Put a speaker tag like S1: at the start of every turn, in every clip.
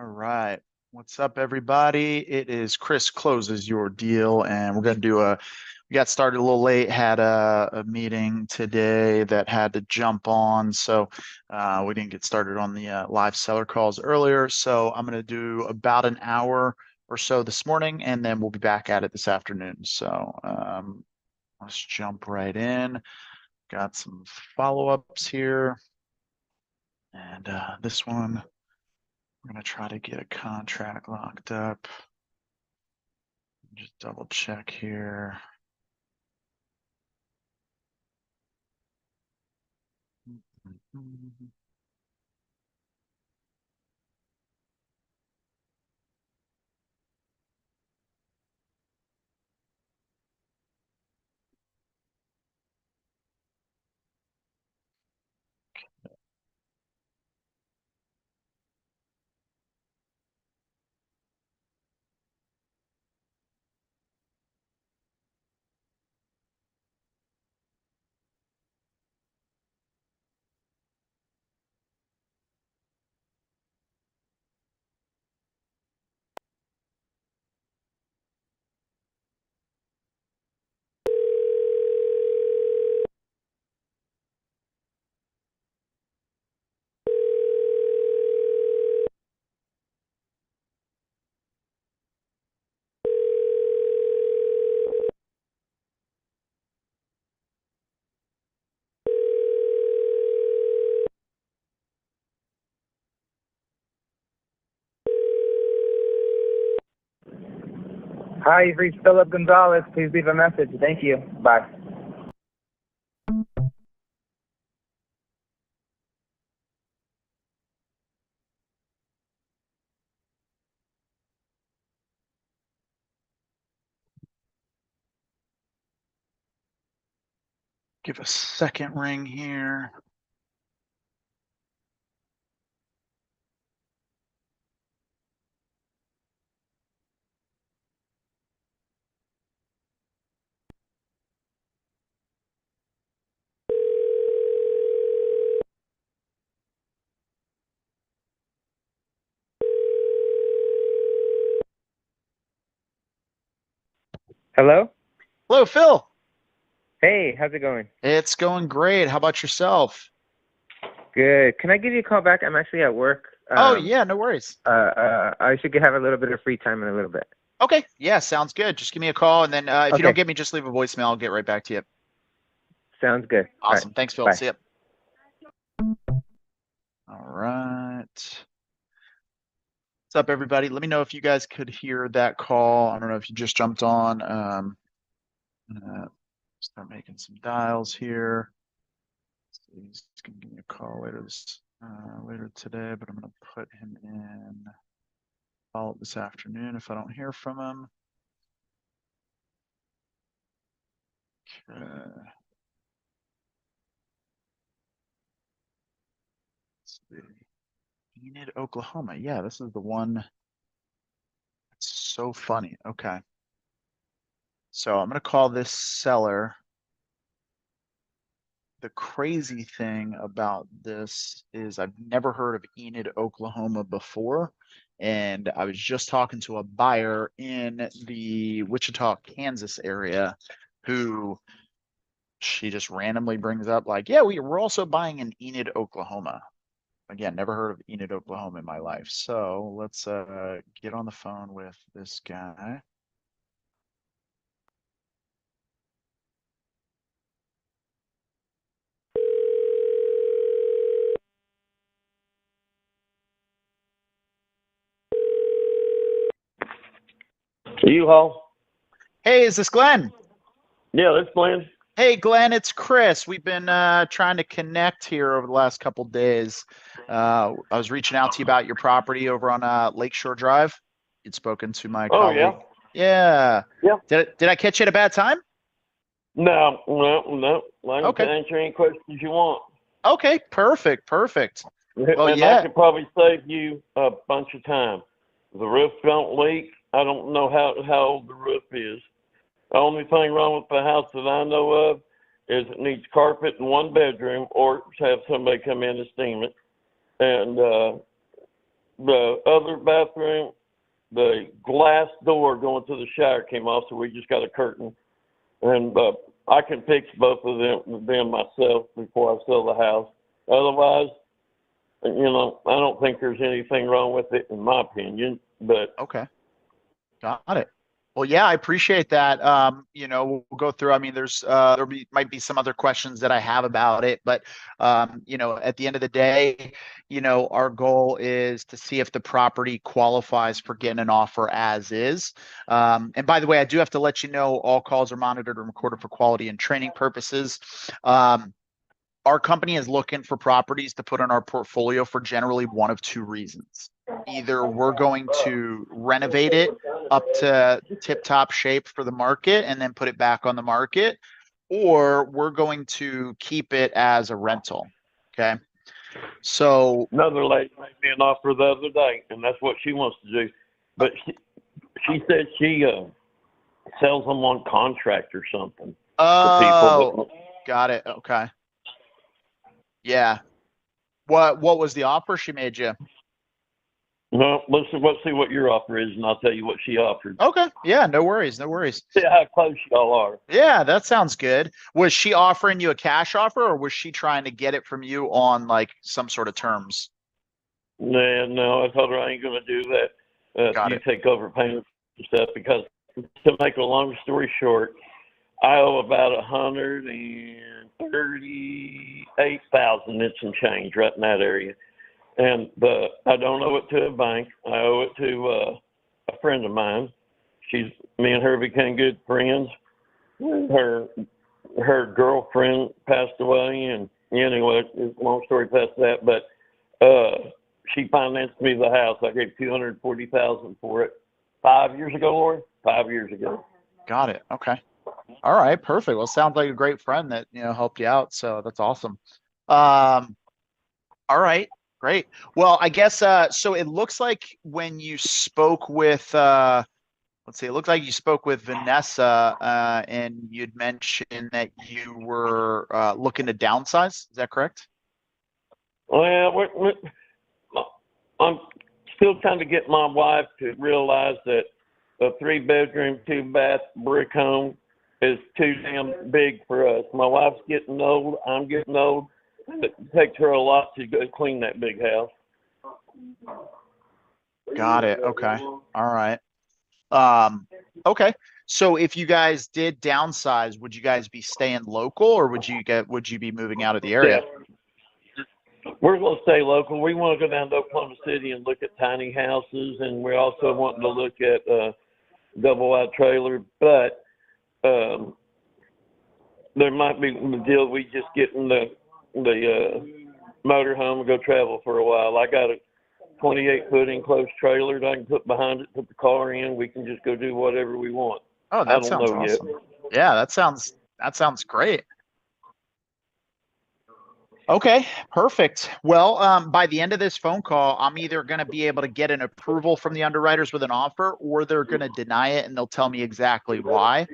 S1: All right. What's up, everybody? It is Chris Closes Your Deal, and we're going to do we got started a little late, had a meeting today that had to jump on, so we didn't get started on the live seller calls earlier. So I'm going to do about an hour or so this morning, and then we'll be back at it this afternoon. So let's jump right in. Got some follow-ups here, and this one. I'm going to try to get a contract locked up. Just double check here.
S2: Hi, you've reached Philip Gonzalez. Please leave a message. Thank you. Bye.
S1: Give a second ring here.
S2: Hello?
S1: Hello, Phil.
S2: Hey, how's it going?
S1: It's going great. How about yourself?
S2: Good. Can I give you a call back? I'm actually at work.
S1: Oh, yeah, no worries.
S2: I should have a little bit of free time in a little bit.
S1: Okay, yeah, sounds good. Just give me a call, and then if you don't
S2: Okay.
S1: get me, just leave a voicemail. I'll get right back to you.
S2: Sounds good. All right.
S1: Awesome. Thanks, Phil.
S2: Bye.
S1: See ya. All right. What's up, everybody? Let me know if you guys could hear that call. I don't know if you just jumped on. I'm gonna start making some dials here. He's gonna give me a call later today, but I'm gonna put him in follow up this afternoon if I don't hear from him. Okay. Let's see. Enid, Oklahoma. Yeah, this is the one. It's so funny. Okay. So I'm gonna call this seller. The crazy thing about this is I've never heard of Enid, Oklahoma before. And I was just talking to a buyer in the Wichita, Kansas area who she just randomly brings up like, yeah, we're also buying in Enid, Oklahoma. Again, never heard of Enid, Oklahoma in my life. So let's get on the phone with this guy.
S3: U-Haul?
S1: Hey, is this Glenn?
S3: Yeah, that's Glenn.
S1: Hey, Glenn, it's Chris. We've been trying to connect here over the last couple days. I was reaching out to you about your property over on Lakeshore Drive. You'd spoken to my
S3: Oh,
S1: colleague. Yeah.
S3: Yeah.
S1: Did I catch you at a bad time?
S3: No. I can
S1: Okay.
S3: answer any questions you want.
S1: Okay, perfect. Well,
S3: And
S1: yeah.
S3: I could probably save you a bunch of time. The roof don't leak. I don't know how old the roof is. The only thing wrong with the house that I know of is it needs carpet in one bedroom or have somebody come in to steam it. And the other bathroom, the glass door going to the shower came off, so we just got a curtain. And I can fix both of them myself before I sell the house. Otherwise, I don't think there's anything wrong with it, in my opinion. But
S1: Okay. Got it. Well, yeah, I appreciate that. We'll go through. I mean, might be some other questions that I have about it, but at the end of the day, our goal is to see if the property qualifies for getting an offer as is. And by the way, I do have to let you know all calls are monitored and recorded for quality and training purposes. Our company is looking for properties to put in our portfolio for generally one of two reasons. Either we're going to renovate it up to tip-top shape for the market and then put it back on the market, or we're going to keep it as a rental. Okay. So
S3: another lady made me an offer the other day, and that's what she wants to do. But she said she sells them on contract or something.
S1: Oh, got it. Okay. Yeah. What was the offer she made you?
S3: No, let's see what your offer is, and I'll tell you what she offered.
S1: Okay. Yeah, no worries. No worries.
S3: See how close y'all are.
S1: Yeah, that sounds good. Was she offering you a cash offer, or was she trying to get it from you on like some sort of terms?
S3: No, I told her I ain't going to do that.
S1: Got
S3: you
S1: it.
S3: take over payments and stuff, because to make a long story short, I owe about $138,000 and some change right in that area. And I don't owe it to a bank. I owe it to a friend of mine. Me and her became good friends. Her girlfriend passed away, and anyway, long story past that. But she financed me the house. I gave $240,000 for it 5 years ago, Lori. 5 years ago.
S1: Got it. Okay. All right. Perfect. Well, sounds like a great friend that helped you out. So that's awesome. All right. Great. Well, I guess so it looks like when you spoke with let's see, it looked like you spoke with Vanessa and you'd mentioned that you were looking to downsize. Is that correct?
S3: Well, I'm still trying to get my wife to realize that a 3-bedroom, 2-bath brick home is too damn big for us. My wife's getting old. I'm getting old. It takes her a lot to go clean that big house.
S1: Got it. Okay. All right. Okay. So if you guys did downsize, would you guys be staying local, or would you be moving out of the area?
S3: Yeah. We're going to stay local. We want to go down to Oklahoma City and look at tiny houses, and we're also wanting to look at double-wide trailer. But there might be a deal we just get in the motor home and go travel for a while. I got a 28-foot enclosed trailer that I can put behind it, put the car in. We can just go do whatever we want.
S1: Oh, that sounds awesome. Yeah, that sounds great. Okay, perfect. Well, by the end of this phone call, I'm either going to be able to get an approval from the underwriters with an offer, or they're going to deny it and they'll tell me exactly why.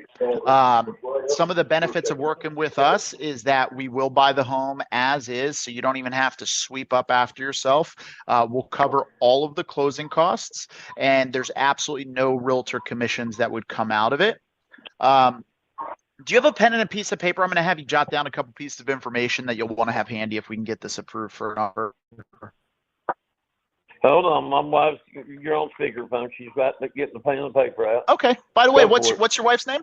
S1: Some of the benefits of working with us is that we will buy the home as is, so you don't even have to sweep up after yourself. We'll cover all of the closing costs, and there's absolutely no realtor commissions that would come out of it. Do you have a pen and a piece of paper? I'm going to have you jot down a couple pieces of information that you'll want to have handy if we can get this approved for an offer.
S3: Hold on, my wife's, you're on speakerphone. She's about to get the pen and paper out.
S1: Okay. By the way, what's your wife's name?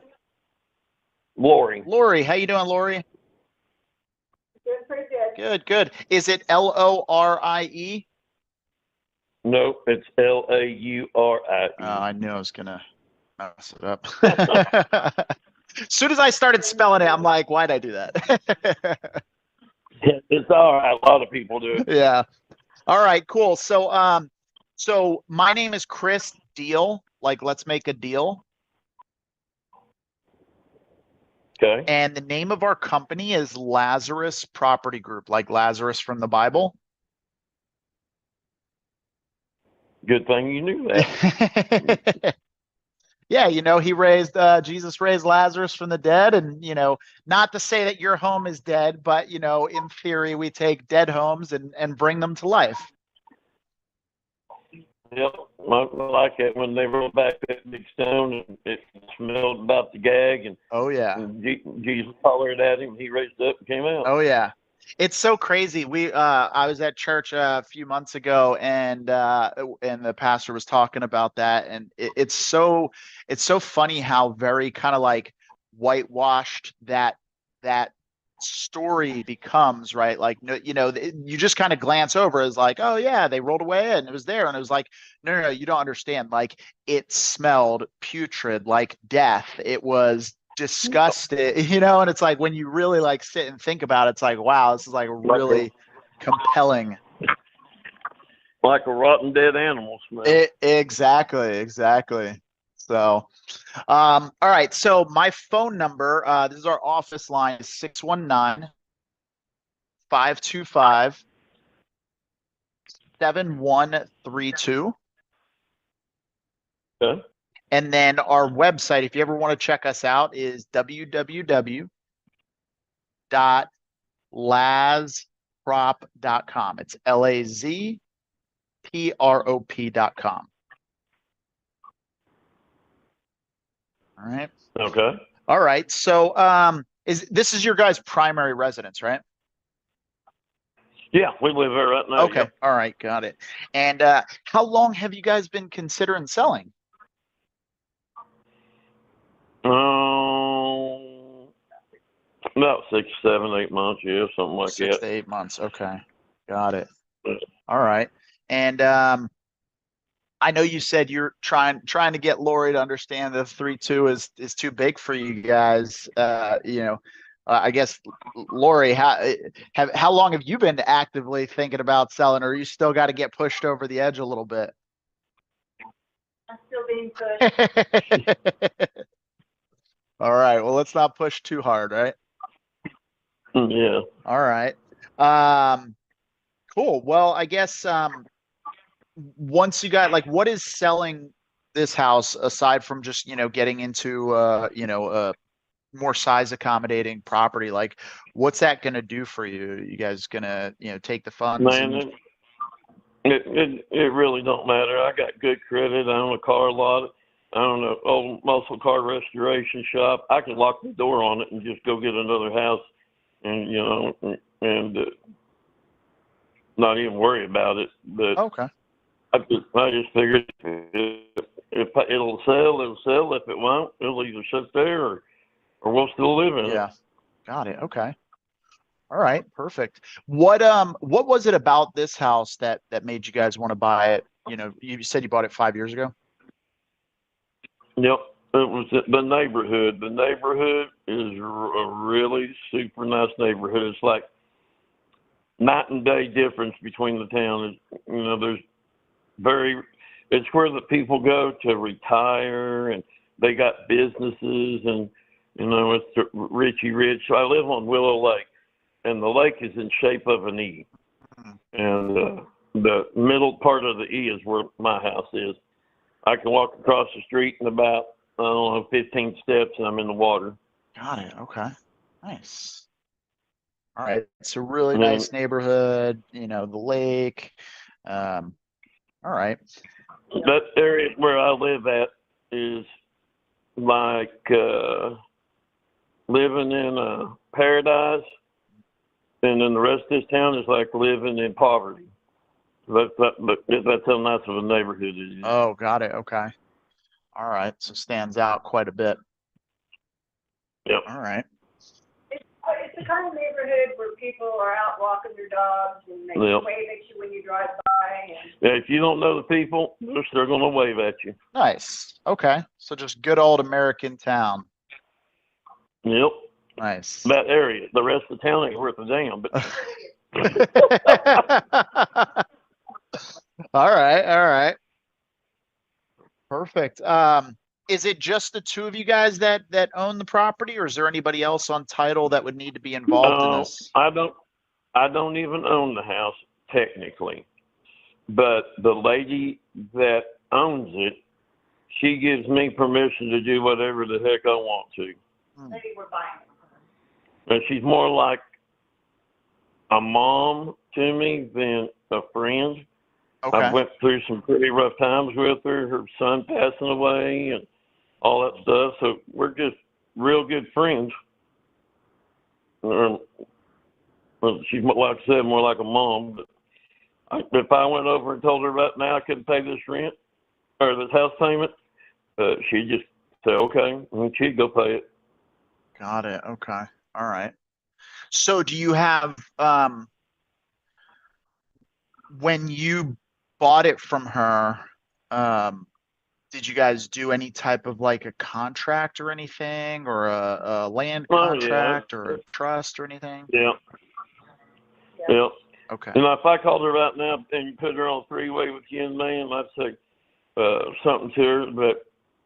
S3: Lori.
S1: Lori, how you doing, Lori?
S4: Good, pretty good.
S1: Good. Is it Lorie?
S3: No, it's Laurie.
S1: I knew I was gonna mess it up. As soon as I started spelling it, I'm like, why'd I do that?
S3: It's all right. A lot of people do it.
S1: Yeah. All right, cool. So, so my name is Chris Deal. Like, let's make a deal.
S3: Okay.
S1: And the name of our company is Lazarus Property Group, like Lazarus from the Bible.
S3: Good thing you knew that.
S1: Yeah, Jesus raised Lazarus from the dead, and not to say that your home is dead, but in theory, we take dead homes and bring them to life.
S3: Yep, I like it when they rolled back that big stone and it smelled about the gag, and,
S1: Oh yeah.
S3: and Jesus hollered at him. He raised up and came out.
S1: Oh yeah. It's so crazy. I was at church a few months ago, and the pastor was talking about that, and it's so funny how very kind of like whitewashed that story becomes, right? Like, no, you just kind of glance over as like, oh yeah, they rolled away and it was there, and it was like, no, you don't understand. Like, it smelled putrid, like death. It was disgusting, and it's like when you really like sit and think about it, it's like, wow, this is like really compelling.
S3: Like a rotten dead animal smell.
S1: Exactly. So, all right. So my phone number, this is our office line, is 619-525-7132.
S3: Okay.
S1: And then our website, if you ever want to check us out, is www.lazprop.com. It's LAZPROP.com. All right.
S3: Okay.
S1: All right. So, this is your guys' primary residence, right?
S3: Yeah, we live there right now.
S1: Okay.
S3: Yep.
S1: All right. Got it. And how long have you guys been considering selling?
S3: About 6, 7, 8 months, yeah, something like
S1: 6
S3: that.
S1: to 8 months. Okay. Got it. All right. And I know you said you're trying to get Lori to understand that 3.2 is too big for you guys. I guess, Lori, how long have you been actively thinking about selling, or you still got to get pushed over the edge a little bit?
S4: I'm still being pushed.
S1: All right. Well, let's not push too hard, right?
S3: Yeah.
S1: All right. Cool. Well, I guess once you got, like, what is selling this house aside from just, getting into more size accommodating property, like what's that going to do for you? You guys going to, take the funds?
S3: Man, it really don't matter. I got good credit. I own a car lot. I own an old muscle car restoration shop. I can lock the door on it and just go get another house, and not even worry about it. But
S1: Okay.
S3: I just figured if it'll sell, it'll sell. If it won't, it'll either sit there or we'll still live in it.
S1: Yeah. Got it. Okay. All right. Perfect. What was it about this house that made you guys want to buy it? You said you bought it 5 years ago.
S3: Yep. It was the neighborhood. The neighborhood is a really super nice neighborhood. It's like night and day difference between the town. It's where the people go to retire, and they got businesses, and it's Richie Rich. So I live on Willow Lake, and the lake is in shape of an E, and the middle part of the E is where my house is. I can walk across the street in about, 15 steps, and I'm in the water.
S1: Got it. Okay. Nice. All right. It's a really nice neighborhood, the lake. All right.
S3: That area where I live at is like living in a paradise, and then the rest of this town is like living in poverty. That's how nice of a neighborhood it is.
S1: Oh, got it. Okay. All right. So stands out quite a bit.
S3: Yep.
S1: All right.
S4: It's the kind of neighborhood where people are out walking their dogs and they
S3: Yep.
S4: wave at you when you drive by. And
S3: Yeah, if you don't know the people, they're still going to wave at you.
S1: Nice. Okay. So just good old American town.
S3: Yep.
S1: Nice.
S3: That area. The rest of the town ain't worth a damn. But
S1: All right. Perfect. Is it just the two of you guys that own the property, or is there anybody else on title that would need to be involved in this?
S3: I don't even own the house technically, but the lady that owns it, she gives me permission to do whatever the heck I want to.
S4: maybe we're buying it.
S3: And she's more like a mom to me than a friend.
S1: Okay.
S3: I went through some pretty rough times with her, her son passing away and all that stuff. So we're just real good friends. Well, she's, like I said, more like a mom. But if I went over and told her right now I couldn't pay this rent or this house payment, she'd just say, okay, and she'd go pay it.
S1: Got it. Okay. All right. So do you have, when you bought it from her, did you guys do any type of like a contract or anything, or a land
S3: Oh,
S1: contract
S3: yeah.
S1: or a trust or anything?
S3: Yeah. Yeah.
S1: Okay.
S3: And if I called her right now and put her on three-way with you and me, I'd say something to her, but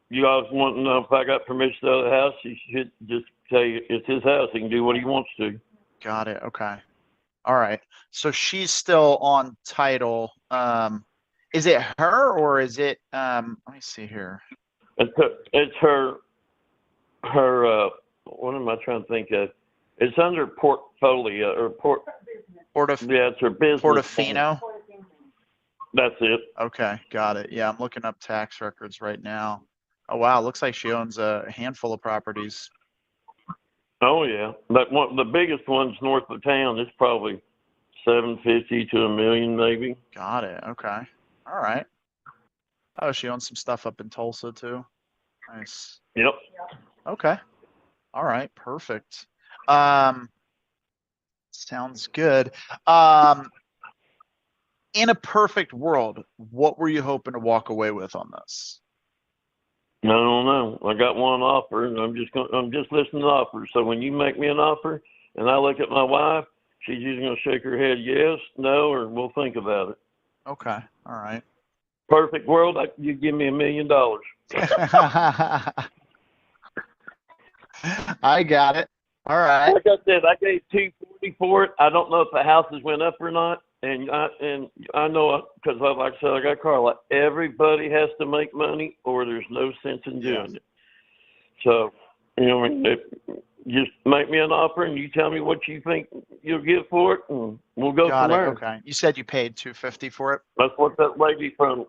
S3: you guys want to know if I got permission to sell the house, she should just say it's his house. He can do what he wants to.
S1: Got it. Okay. All right. So she's still on title. Is it her or is it, let me see here.
S3: It's her, what am I trying to think of? It's under portfolio or yeah, it's her business.
S1: Portofino?
S3: That's it.
S1: Okay, got it. Yeah, I'm looking up tax records right now. Oh wow, looks like she owns a handful of properties.
S3: Oh yeah, that one, the biggest one's north of town. It's probably 750 to $1 million, maybe.
S1: Got it. Okay. All right. Oh, she owns some stuff up in Tulsa too. Nice.
S3: Yep.
S1: Okay. All right. Perfect. Sounds good. In a perfect world, what were you hoping to walk away with on this?
S3: I don't know. I got one offer, and I'm just listening to offers. So when you make me an offer, and I look at my wife, she's either gonna shake her head yes, no, or we'll think about it.
S1: Okay. All right.
S3: Perfect world, you give me $1 million.
S1: I got it. All right.
S3: Like I said, I gave $240 for it. I don't know if the houses went up or not, and I know because like I said, I got a car. Like everybody has to make money, or there's no sense in doing it. So, just make me an offer, and you tell me what you think you'll get for it, and we'll go
S1: Got
S3: from
S1: it.
S3: there.
S1: Okay. You said you paid $250 for it?
S3: That's what that lady from.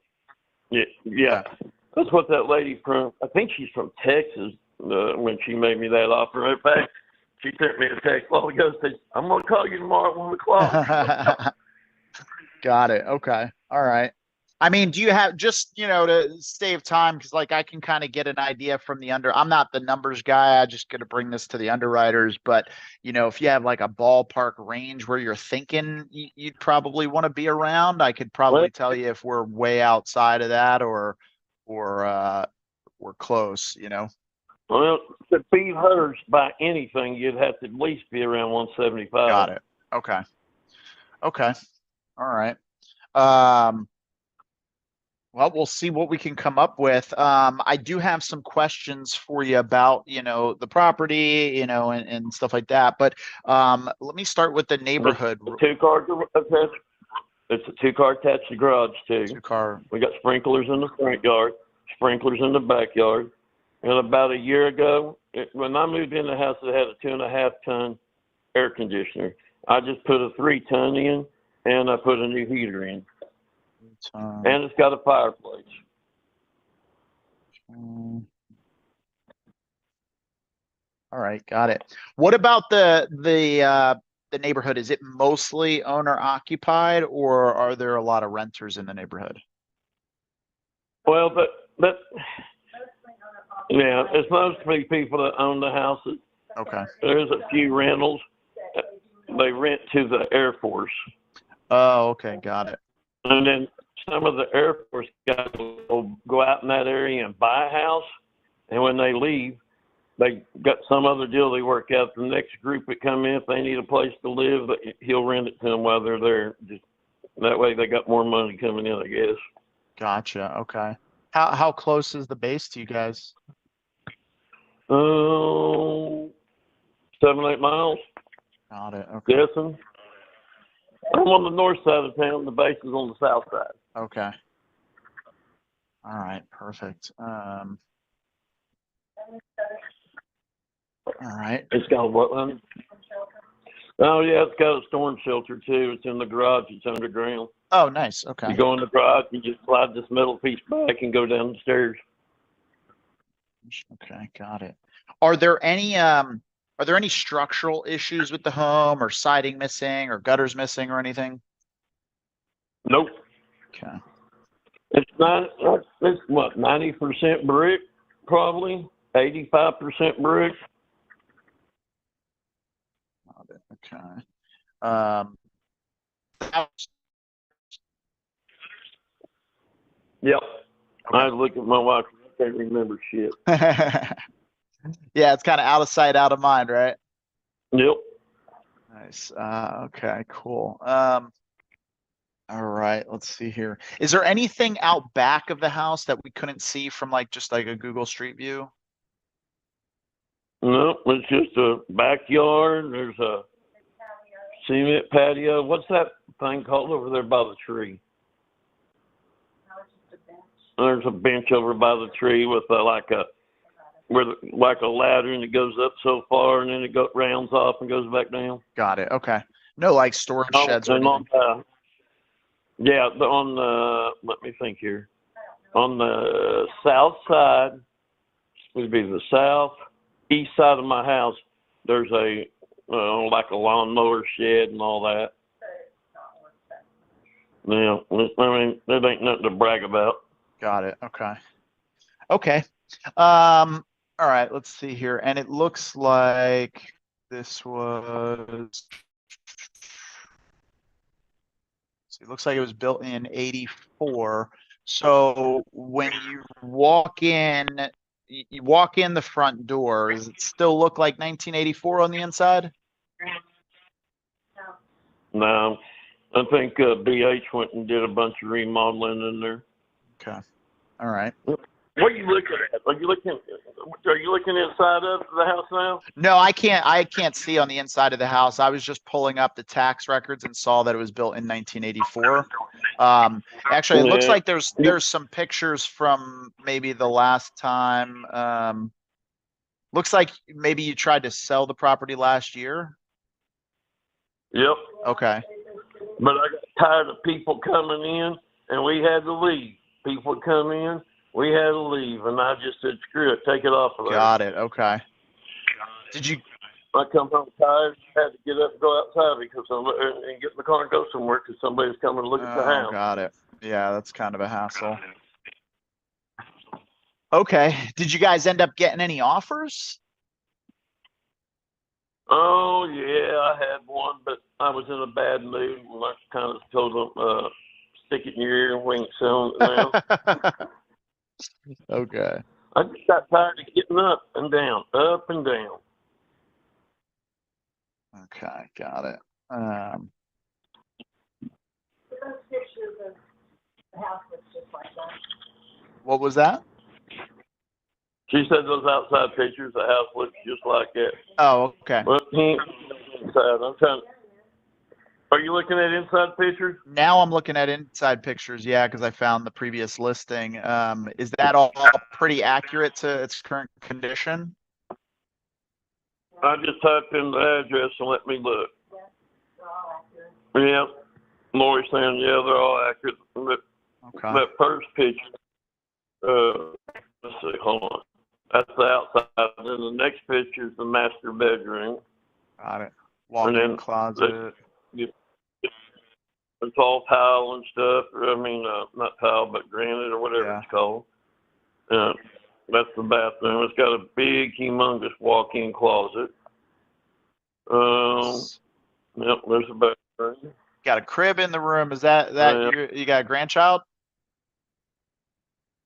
S3: Yeah.
S1: Okay.
S3: That's what that lady from. I think she's from Texas. When she made me that offer, in fact, she sent me a text a while ago. Said, "I'm gonna call you tomorrow at 1 o'clock."
S1: Got it. Okay. All right. I mean, do you have just, to save time, because like I can kind of get an idea from I'm not the numbers guy. I just got to bring this to the underwriters, but if you have like a ballpark range where you're thinking you'd probably want to be around, I could probably tell you if we're way outside of that or we're close,
S3: Well, to beat hers by anything, you'd have to at least be around 175.
S1: Got it. Okay. Okay. All right. Well, we'll see what we can come up with. I do have some questions for you about, the property, and stuff like that. But let me start with the neighborhood.
S3: Two-car attached. It's a two-car attached garage too.
S1: Two-car.
S3: We got sprinklers in the front yard, sprinklers in the backyard. And about a year ago, when I moved in the house, it had a 2.5-ton air conditioner. I just put a 3-ton in, and I put a new heater in. And it's got a fireplace.
S1: All right, got it. What about the neighborhood? Is it mostly owner occupied, or are there a lot of renters in the neighborhood?
S3: Well, but yeah, it's mostly people that own the houses.
S1: Okay.
S3: There's a few rentals. They rent to the Air Force.
S1: Oh, okay, got it.
S3: And then some of the Air Force guys will go out in that area and buy a house, and when they leave, they got some other deal they work out. The next group that come in, if they need a place to live, he'll rent it to them while they're there. Just that way, they got more money coming in, I guess.
S1: Gotcha. Okay. How close is the base to you guys?
S3: 7-8 miles.
S1: Got it. Okay.
S3: Guessing. I'm on the north side of town. The base is on the south side.
S1: Okay. All right. Perfect. All right.
S3: It's got a what, honey? Oh, yeah, it's got a storm shelter, too. It's in the garage. It's underground.
S1: Oh, nice. Okay.
S3: You go in the garage, you just slide this metal piece back and go down the stairs.
S1: Okay, got it. Are there any structural issues with the home or siding missing or gutters missing or anything?
S3: Nope.
S1: Okay.
S3: It's not, it's what, 90% brick, probably, 85% brick.
S1: Got it. Okay. House-
S3: Yep. I
S1: okay.
S3: look at my wife, I can't remember shit.
S1: Yeah, it's kind of out of sight, out of mind, right?
S3: Yep.
S1: Nice. Okay, cool. All right, let's see here. Is there anything out back of the house that we couldn't see from just like a Google Street View?
S3: No, it's just a backyard. There's a cement patio. What's that thing called over there by the tree? There's a bench over by the tree with like a ladder, and it goes up so far, and then it rounds off and goes back down.
S1: Got it. Okay. No, like storage sheds or
S3: And
S1: anything.
S3: on the, let me think here. On the south side, would be the southeast side of my house, there's like a lawnmower shed and all that. Yeah, I mean, it ain't nothing to brag about.
S1: Got it. Okay. Okay. All right, let's see here. And it looks like this was, it looks like it was built in 84. So when you walk in, you walk in the front door, does it still look like 1984 on the inside?
S3: No, I think BH went and did a bunch of remodeling in there.
S1: Okay. All right.
S3: What are you looking at? Are you looking inside of the house now?
S1: No, I can't see on the inside of the house. I was just pulling up the tax records and saw that it was built in 1984. Actually, it looks
S3: Yeah.
S1: like there's some pictures from maybe the last time. Looks like maybe you tried to sell the property last year.
S3: Yep.
S1: Okay.
S3: But I got tired of people coming in, and we had to leave. People would come in, we had to leave, and I just said, screw it, take it off of there.
S1: Got it. Okay. Did you?
S3: I come home tired, had to get up and go outside and get in the car and go somewhere because somebody's coming to look at the
S1: Oh,
S3: house.
S1: got it. Yeah, that's kind of a hassle. Okay. Did you guys end up getting any offers?
S3: Oh, yeah, I had one, but I was in a bad mood, and I kind of told them, stick it in your ear and we ain't selling it now.
S1: Okay.
S3: I just got tired of getting up and down, up and down.
S1: Okay, got it.
S4: Those pictures of the house looks just like that.
S1: What was that?
S3: She said those outside pictures, the house looks just like that.
S1: Oh, okay.
S3: Well, he ain't inside. Are you looking at inside pictures?
S1: Now I'm looking at inside pictures, yeah, because I found the previous listing. Is that all pretty accurate to its current condition?
S3: I just typed in the address and let me look.
S4: They're all accurate.
S3: Yeah. Lori's saying, yeah, they're all accurate. But
S1: Okay.
S3: that first picture, let's see, hold on. That's the outside. And then the next picture is the master bedroom.
S1: Got it. Walk-in
S3: then
S1: closet.
S3: It's all tile and stuff. I mean, not tile, but granite or whatever
S1: Yeah.
S3: it's called. That's the bathroom. It's got a big, humongous walk-in closet. Yep, there's a bathroom.
S1: Got a crib in the room. Is that
S3: Yeah.
S1: you got a grandchild?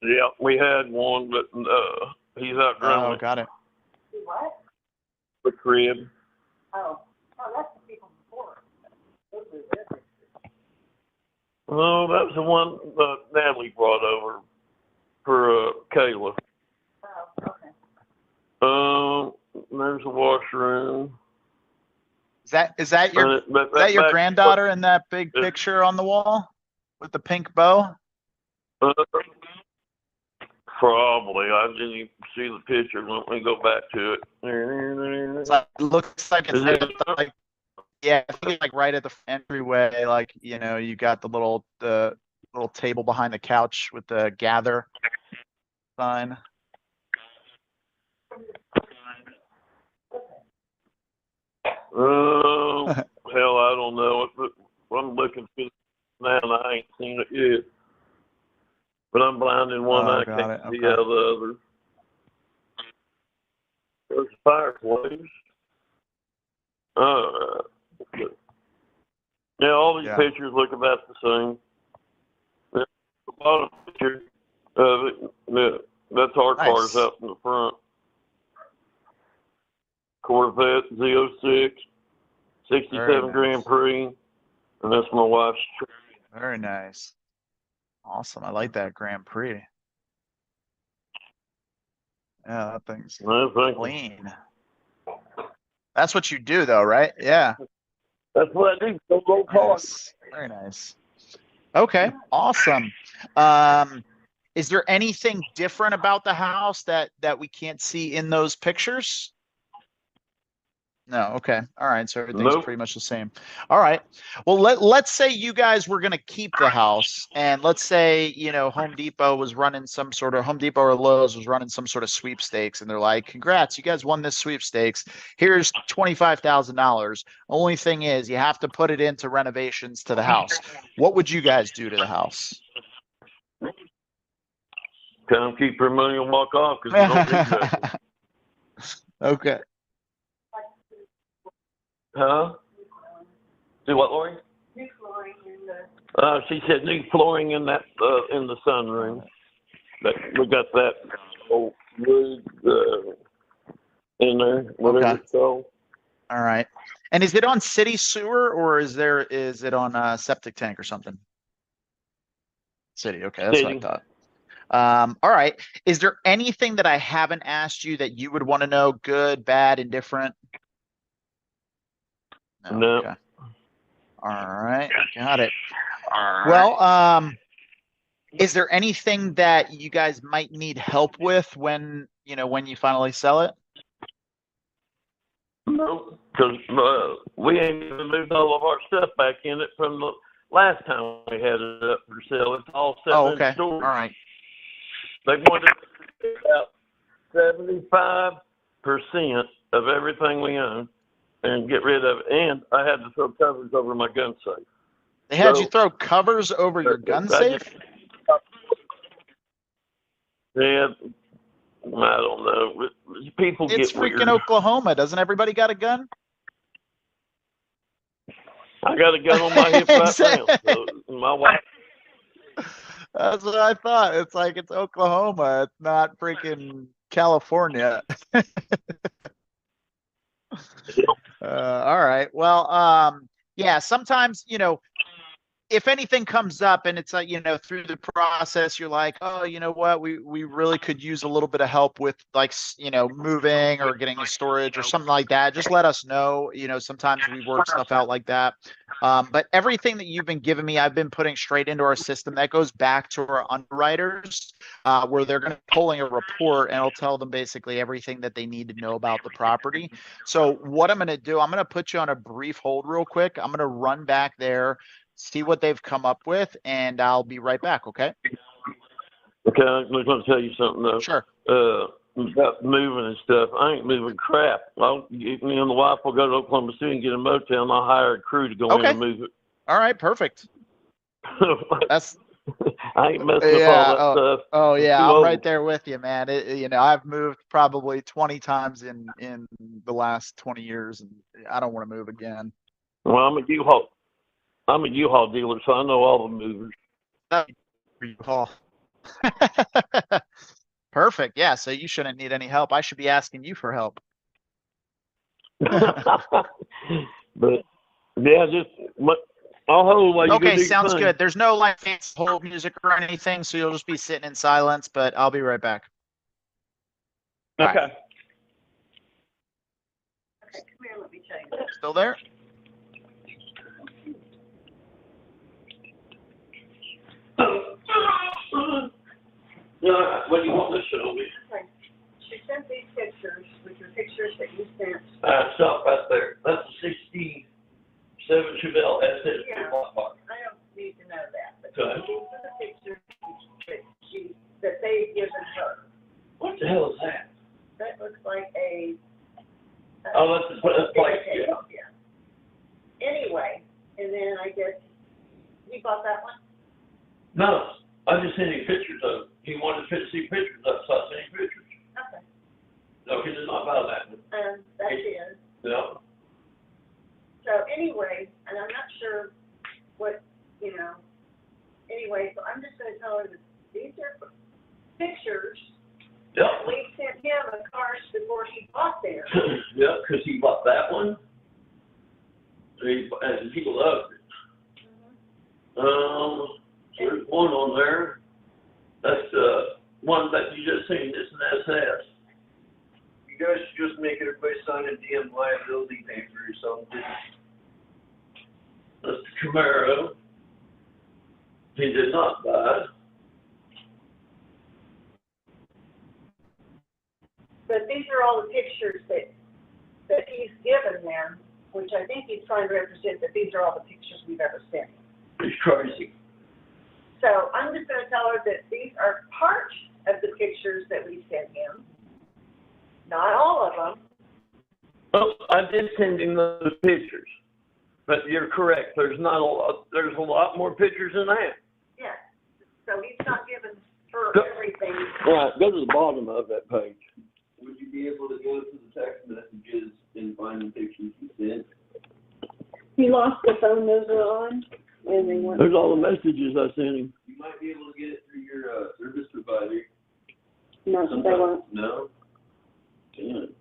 S3: Yeah, we had one, but he's outgrown
S1: Oh,
S3: it.
S1: got it.
S4: See what?
S3: The crib.
S4: Oh, that's the people before. Those are their pictures.
S3: No, that was the one Natalie brought over for Kayla.
S4: Oh, okay.
S3: There's a washroom.
S1: Is that your
S3: Is
S1: is that your granddaughter in that big picture on the wall with the pink bow?
S3: Probably. I didn't even see the picture. Let me go back to it.
S1: It looks like it's
S3: Is it-
S1: like Yeah, I think it's like right at the entryway, like, you know, you got the little table behind the couch with the gather sign.
S3: Hell, I don't know. I'm looking for it now, and I ain't seen it yet. But I'm blind in one
S1: Oh,
S3: eye,
S1: got
S3: can't
S1: it.
S3: see
S1: Okay.
S3: out of the other. There's a fireplace. Yeah, all these
S1: Yeah.
S3: pictures look about the same. Yeah, the bottom picture, that's our cars
S1: Nice.
S3: out in the front. Corvette Z06, 67
S1: Very nice.
S3: Grand Prix, and that's my wife's.
S1: Very nice. Awesome. I like that Grand Prix. Yeah, that thing's
S3: No, thank you.
S1: clean. That's what you do though, right? Yeah.
S3: That's what I do. Go cars.
S1: Nice. Very nice. Okay, awesome. Is there anything different about the house that we can't see in those pictures? No, okay. All right, so everything's
S3: Nope.
S1: pretty much the same. All right. Well, let's say you guys were going to keep the house, and let's say, you know, Home Depot or Lowe's was running some sort of sweepstakes, and they're like, "Congrats, you guys won this sweepstakes. Here's $25,000. Only thing is, you have to put it into renovations to the house." What would you guys do to the house?
S3: Tell them keep their money and walk off because we don't need that.
S1: Okay.
S3: Huh? Do what, Lori?
S4: New flooring in the,
S3: She said new flooring in that in the sunroom. That we got that old wood in there, whatever
S1: Okay.
S3: it's called.
S1: All right. And is it on city sewer or is it on a septic tank or something? City. Okay, that's
S3: City.
S1: what I thought. All right. Is there anything that I haven't asked you that you would want to know? Good, bad, indifferent?
S3: No.
S1: Okay. All right. Got it. Well, is there anything that you guys might need help with when you finally sell it?
S3: No, because we ain't even moved all of our stuff back in it from the last time we had it up for sale. It's all set
S1: Oh,
S3: in
S1: okay. All
S3: storage.
S1: right.
S3: They wanted about 75% of everything we own and get rid of it. And I had to throw covers over my gun safe.
S1: They had you
S3: So-
S1: throw covers over your gun safe?
S3: Yeah, I don't know. People
S1: It's
S3: get weird.
S1: freaking Oklahoma. Doesn't everybody got a gun?
S3: I got a gun on my hip right now. So my wife.
S1: That's what I thought. It's like it's Oklahoma. It's not freaking California. All right. Well, yeah, sometimes, if anything comes up and it's like, through the process, you're like, oh, you know what, we really could use a little bit of help with like, moving or getting a storage or something like that. Just let us know. Sometimes we work stuff out like that. But everything that you've been giving me, I've been putting straight into our system. That goes back to our underwriters, where they're going to be pulling a report and it'll tell them basically everything that they need to know about the property. So what I'm going to do, I'm going to put you on a brief hold real quick. I'm going to run back there, see what they've come up with, and I'll be right back. Okay.
S3: Okay, I'm going to tell you something though.
S1: Sure.
S3: About moving and stuff. I ain't moving crap. Me and the wife will go to Oklahoma City and get a motel, and I'll hire a crew to go in
S1: Okay.
S3: and move it.
S1: All right. Perfect. That's
S3: I ain't messing with all that stuff.
S1: Oh yeah.
S3: Too
S1: I'm
S3: old.
S1: right there with you, man. I've moved probably 20 times in the last 20 years, and I don't want to move again.
S3: Well, I'm a U-Haul dealer, so I know all the movers.
S1: U-Haul. Perfect. Yeah. So you shouldn't need any help. I should be asking you for help.
S3: But yeah, I'll hold while you go
S1: Okay.
S3: do your
S1: Sounds
S3: thing.
S1: good. There's no like hold music or anything, so you'll just be sitting in silence. But I'll be right back.
S3: Okay.
S4: okay, come here, let me change it.
S1: Still there?
S3: What do you want to show me?
S4: She sent these pictures, which are pictures that you sent.
S3: Stop right there. That's a Chevelle SS
S4: Yeah.
S3: block party.
S4: I don't need to know that, but
S3: Okay.
S4: these are the pictures that they've given her.
S3: What the hell is that?
S4: That looks like a.
S3: Oh, that's a place, yeah.
S4: Anyway, and then I guess, you bought that one?
S3: No, I just sent him pictures of it. He wanted to see pictures of it, so I sent him pictures.
S4: Okay.
S3: No, he did not buy that one.
S4: That's it.
S3: No.
S4: So anyway, and I'm not sure what, anyway, so I'm just gonna tell her that these are pictures.
S3: Yeah.
S4: We sent him a card before he bought theirs.
S3: Yeah, because he bought that one. And he loved it. There's one on there. That's the one that you just seen. It's an SS.
S5: You guys should just make everybody sign a damn liability paper or something.
S3: That's the Camaro. He did not buy it.
S4: But these are all the pictures that he's given them, which I think he's trying to represent that these are all the pictures we've ever sent him.
S3: He's crazy.
S4: So I'm just gonna tell her that these are part of the pictures that we sent him, not all of them.
S3: Oh, I did send him those pictures. But you're correct. There's not a lot. There's a lot more pictures than that.
S4: Yes. So he's not given her
S3: Go-
S4: everything.
S3: Right. Go to the bottom of that page.
S5: Would you be able to go to the text messages and find the pictures you sent?
S6: He lost the phone those were on, and they weren't.
S3: There's all the messages I sent him.
S5: You might be able to get it through your service provider.
S6: No, they weren't.
S5: No? Damn.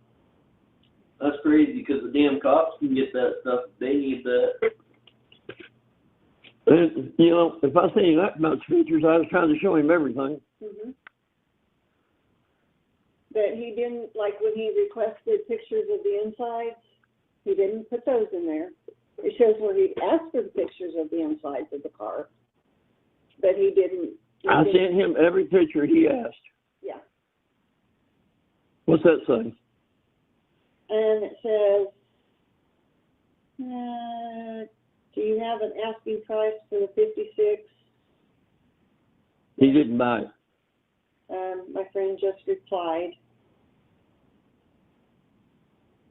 S5: That's crazy because the damn cops can get that stuff if they need that.
S3: And, if I seen that much pictures, I was trying to show him everything.
S6: Mhm. But he didn't, like when he requested pictures of the insides, he didn't put those in there. It shows where he asked for the pictures of the insides of the car, but he didn't.
S3: I sent him every picture he asked.
S6: Yeah.
S3: What's that say?
S6: And it says, do you have an asking price for the 56?
S3: He didn't buy it.
S6: My friend just replied.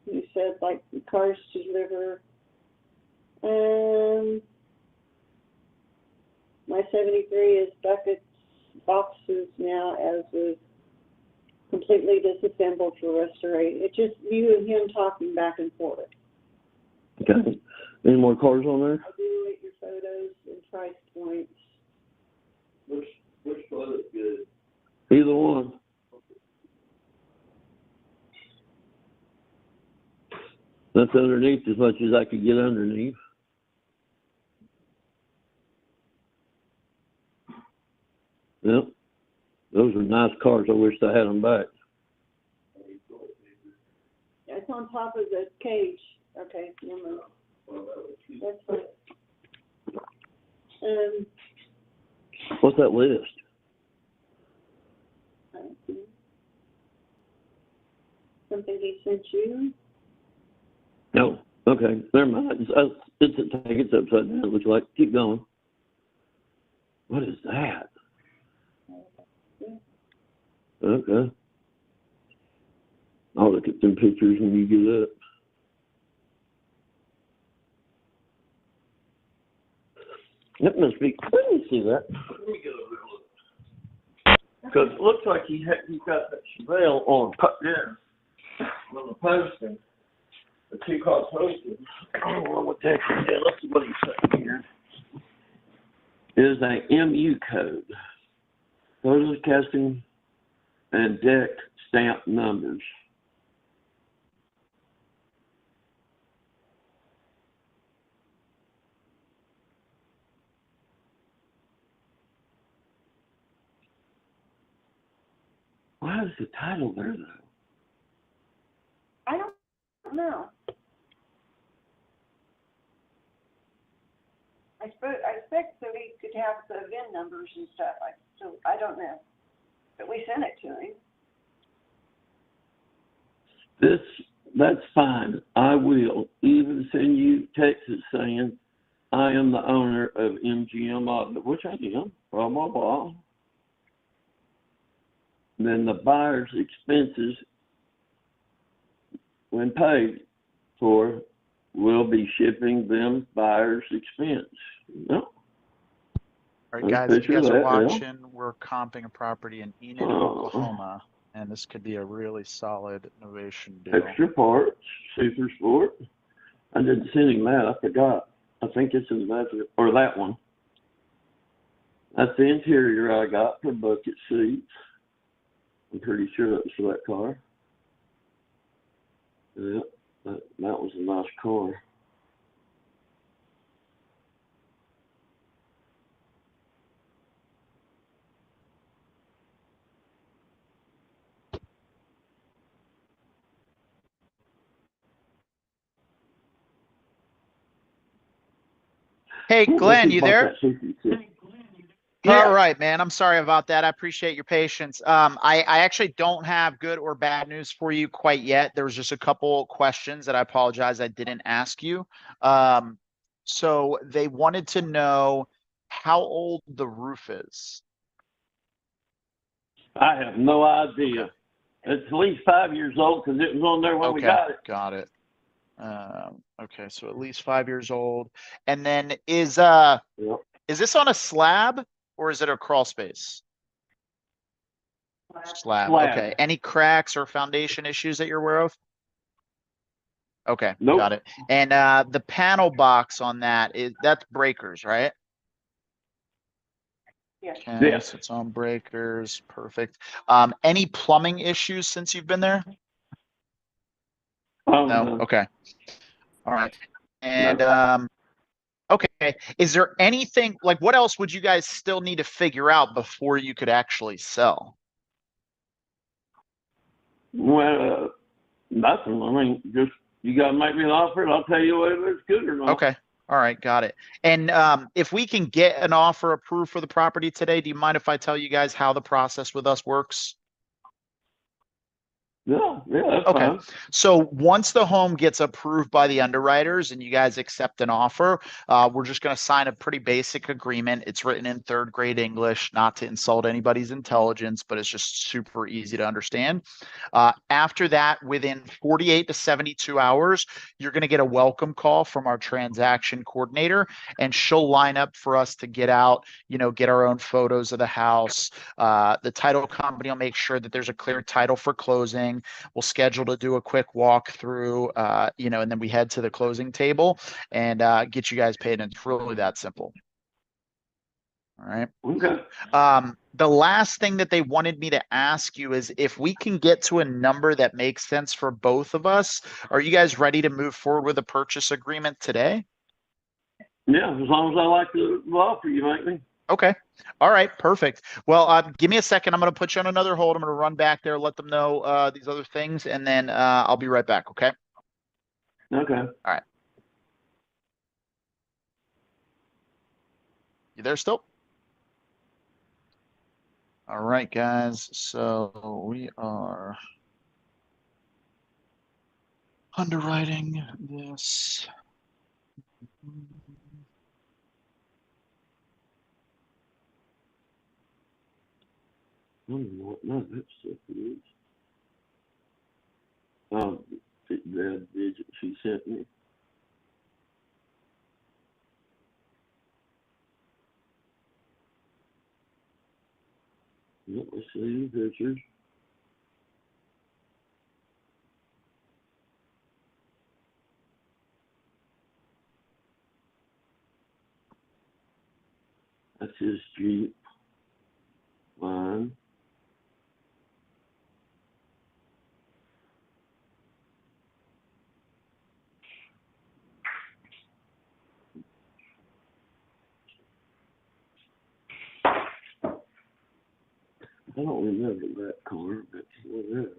S6: He said, like, the cars to deliver. My 73 is buckets, boxes now, as is completely disassembled for restoration. It's just you and him talking back and forth.
S3: Okay. Any more cars on there?
S6: I'll do it, your photos and price points.
S5: Which toilet's good?
S3: Either one. That's underneath as much as I could get underneath. Yep. Those are nice cars. I wish I had them back.
S6: It's on top of the cage. Okay, never mind. That's fine.
S3: What's that list?
S6: Something he sent you?
S3: No. Okay. Never mind. It's upside down. It looks like. Keep going. What is that? Okay. I'll look at them pictures when you get up. That must be. Let me see that.
S5: Let me go over and look.
S3: Because it looks like he's got that Chevelle on. On the posting. The two cars posted. I don't know what the heck he did. Let's see what he's saying here. It is a MU code. Photos, casting, and deck stamp numbers. Why is the title there, though?
S6: I don't know. I expect so he could have the VIN numbers and stuff. I don't know. But we sent it to him.
S3: That's fine. I will even send you texts saying
S5: I am the owner of MGM Auto, which I am, blah, blah, blah. Then the buyer's expenses, when paid for, will be shipping them buyer's expense. No.
S1: All right,
S5: Let's
S1: guys, if you
S5: picture
S1: guys are
S5: that, yeah.
S1: watching, we're comping a property in Enid,
S5: Oh.
S1: Oklahoma, and this could be a really solid innovation deal.
S5: Extra parts, Super Sport. I didn't send him that. I forgot. I think it's in the bathroom, or that one. That's the interior I got for bucket seats. I'm pretty sure that was for that car. Yeah, that was a nice car.
S1: Hey, Glenn, you there?
S5: Yeah.
S1: All right, man. I'm sorry about that. I appreciate your patience. I actually don't have good or bad news for you quite yet. There was just a couple questions that I apologize I didn't ask you. So they wanted to know how old the roof is.
S5: I have no idea.
S1: Okay.
S5: It's at least 5 years old because it was on there when we
S1: Okay,
S5: got it.
S1: got it. Okay, so at least 5 years old. And then is
S5: Yep.
S1: this on a slab or is it a crawl space? Slab.
S5: Slab.
S1: Okay. Any cracks or foundation issues that you're aware of? Okay,
S5: Nope.
S1: got it. And the panel box on that's breakers, right?
S4: Yeah.
S1: Okay,
S5: Yes.
S1: so it's on breakers. Perfect. Any plumbing issues since you've been there?
S5: Oh,
S1: No?
S5: no.
S1: Okay. All right. And okay, is there anything like what else would you guys still need to figure out before you could actually sell?
S5: Well, nothing. I mean, just you got to make me an offer, and I'll tell you whether it's good or not.
S1: Okay. All right, got it. And if we can get an offer approved for the property today, do you mind if I tell you guys how the process with us works?
S5: Yeah, that's
S1: Okay.
S5: fine.
S1: So once the home gets approved by the underwriters and you guys accept an offer, we're just going to sign a pretty basic agreement. It's written in third grade English, not to insult anybody's intelligence, but it's just super easy to understand. After that, within 48 to 72 hours, you're going to get a welcome call from our transaction coordinator, and she'll line up for us to get out, get our own photos of the house. The title company will make sure that there's a clear title for closing. We'll schedule to do a quick walkthrough, and then we head to the closing table and get you guys paid. And it's really that simple. All right.
S5: Okay.
S1: The last thing that they wanted me to ask you is if we can get to a number that makes sense for both of us, are you guys ready to move forward with a purchase agreement today?
S5: Yeah, as long as I like the offer you make me.
S1: Okay. All right. Perfect. Well, give me a second. I'm going to put you on another hold. I'm going to run back there, let them know these other things, and then I'll be right back. Okay.
S5: Okay.
S1: All right. You there still? All right, guys. So we are underwriting this.
S5: I don't know what none of that stuff is. The digit she sent me. Yep, let's see the pictures. That's his Jeep. Mine. I don't remember that car, but whatever.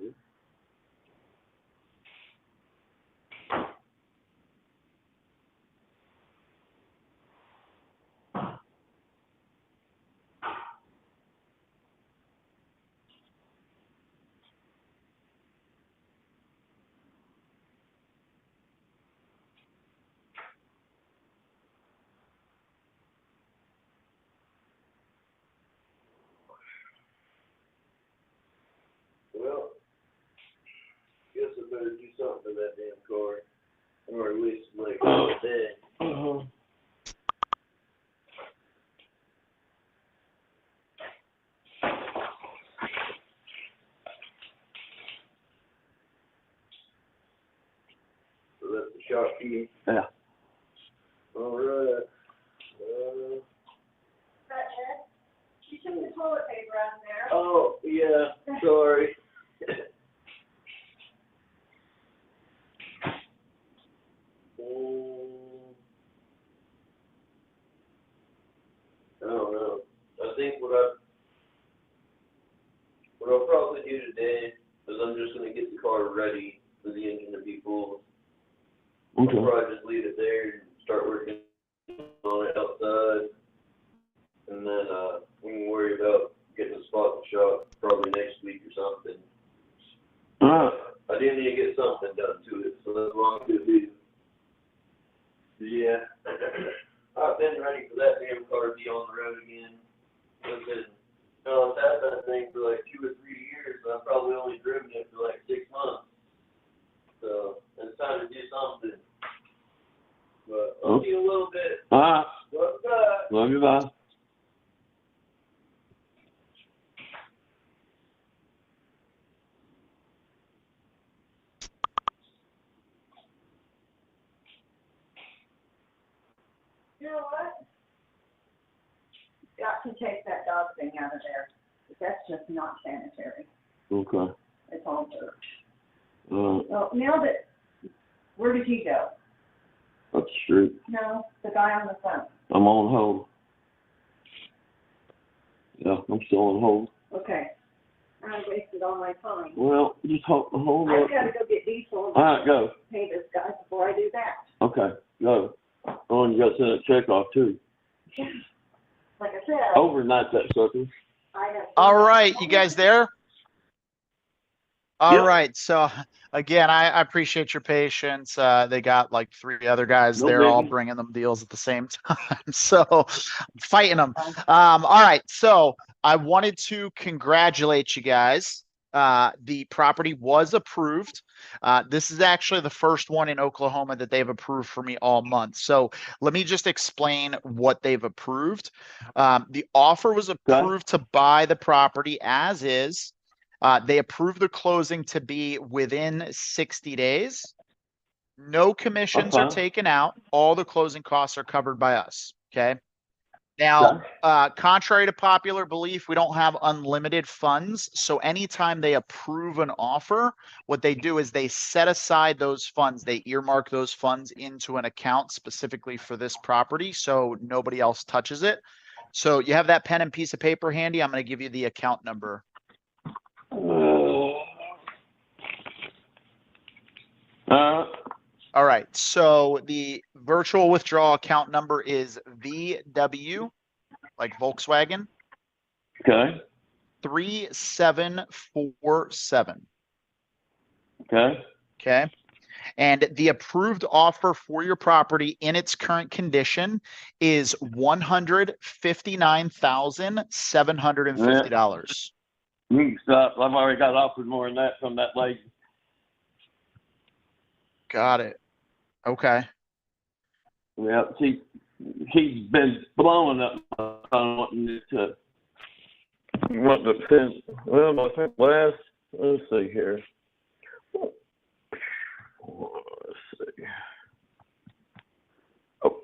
S5: better do something to that damn car, or at least like a day. So that's the shop key.
S7: Yeah.
S5: All right.
S4: You took the toilet paper out of there.
S5: Oh yeah. Sorry. I don't know. I think what I'll probably do today is I'm just gonna get the car ready for the engine to be pulled.
S7: Okay.
S5: I'll probably just leave it there and start working on it outside, and then we can worry about getting a spot in the shop probably next week or something.
S7: All right.
S5: I do need to get something done to it, so that's what I'm gonna do. Yeah. I've been ready for that damn car to be on the road again. Listen, I've had that thing for like 2 or 3 years, and I've probably only driven it for like 6 months. So it's time to do something. But I'll see you in a little bit.
S7: All right.
S5: What's up?
S7: Love you. Bye.
S4: You know what? Got to take that dog thing out of there. That's just not sanitary.
S7: Okay.
S4: It's all dirt.
S7: All right.
S4: Well, now that, where did he go?
S7: Up the street.
S4: No, the guy on the phone.
S7: I'm on hold. Yeah, I'm still on hold.
S4: Okay. I wasted all my time.
S7: Well, just hold
S4: I've
S7: up.
S4: got to go get diesel
S7: All right, go.
S4: and pay this guy before I do that.
S7: Okay, go. Oh, and you got to send a check off too.
S4: Yeah. Like I said,
S7: Overnight that sucker.
S4: I have.
S1: All right, you guys there? All
S7: Yep.
S1: right, so again, I appreciate your patience. They got like 3 other guys
S7: No
S1: there all
S7: biggie.
S1: bringing them deals at the same time. So I'm fighting them. All right, so I wanted to congratulate you guys. The property was approved. This is actually the first one in Oklahoma that they've approved for me all month. So let me just explain what they've approved. The offer was approved to buy the property as is. They approved the closing to be within 60 days. No commissions are
S7: fine.
S1: taken out. All the closing costs are covered by us. Okay. Now, contrary to popular belief, we don't have unlimited funds. So anytime they approve an offer, what they do is they set aside those funds. They earmark those funds into an account specifically for this property, so nobody else touches it. So you have that pen and piece of paper handy. I'm going to give you the account number. All right. So the virtual withdrawal account number is VW, like Volkswagen,
S7: Okay.
S1: 3747.
S7: Okay.
S1: Okay. And the approved offer for your property in its current condition is $159,750.
S7: You can stop. I've already got offered more than that from that lady.
S1: Got it. Okay.
S7: Yeah, she's been blowing up on wanting it to.
S3: What the pen? Well, I think let's see here. Let's see. Oh,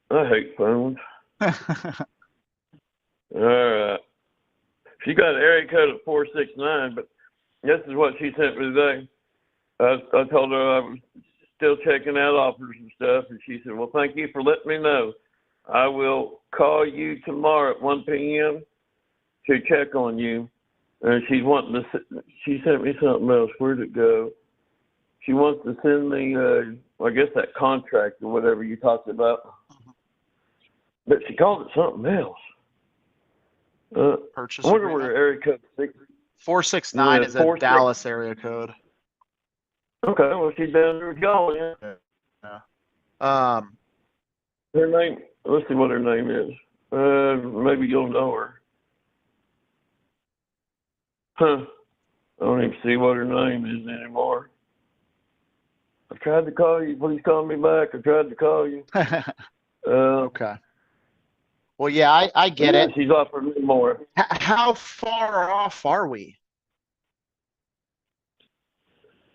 S3: I hate phones. All right. She got an area code of 469, but this is what she sent me today. I told her I was still checking out offers and stuff, and she said, well, thank you for letting me know. I will call you tomorrow at 1 p.m. to check on you. And she sent me something else. Where'd it go? She wants to send me, I guess that contract or whatever you talked about. But she called it something else.
S1: Purchase
S3: I wonder
S1: agreement.
S3: where area code
S1: 469
S3: Yeah,
S1: is a
S3: 46.
S1: Dallas area code.
S3: Okay, well, she's down there with y'all, yeah. Her name, let's see what her name is. Maybe you'll know her. Huh.
S7: I don't even see what her name is anymore. I tried to call you. Please call me back. I tried to call you.
S1: Okay. Well, yeah, I get
S7: yeah,
S1: it.
S7: she's offered me more.
S1: How far off are we?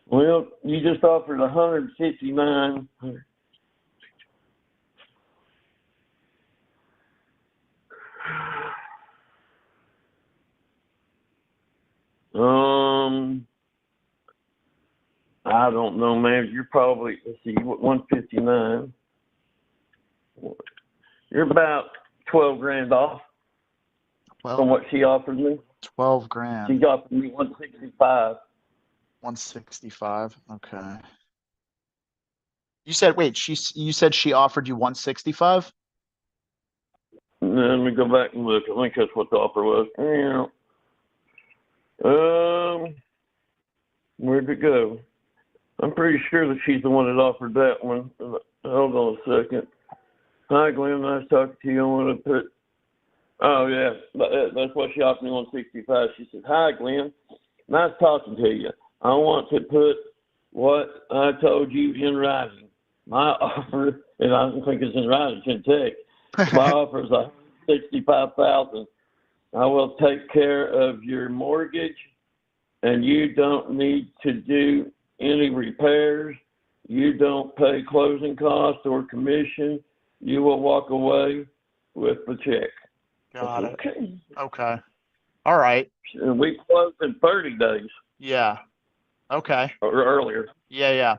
S7: Well, you just offered 159. I don't know, man. You're probably, let's see, 159. You're about 12 grand off from what she offered me.
S1: 12 grand.
S7: She offered me 165.
S1: 165. Okay. You said, wait, you said she offered you 165?
S7: Let me go back and look. I think that's what the offer was. Where'd it go? I'm pretty sure that she's the one that offered that one. Hold on a second. Hi, Glenn. Nice talking to you. I want to put. Oh yeah, that's what she offered me 165. She said, "Hi, Glenn. Nice talking to you. I want to put what I told you in writing. My offer, and I don't think it's in writing, it's in text. My offer is $165,000. I will take care of your mortgage, and you don't need to do any repairs. You don't pay closing costs or commission. You will walk away with the check."
S1: Got it.
S7: Okay.
S1: Okay. All right.
S7: And we closed in 30 days
S1: Yeah. Okay.
S7: or earlier.
S1: Yeah.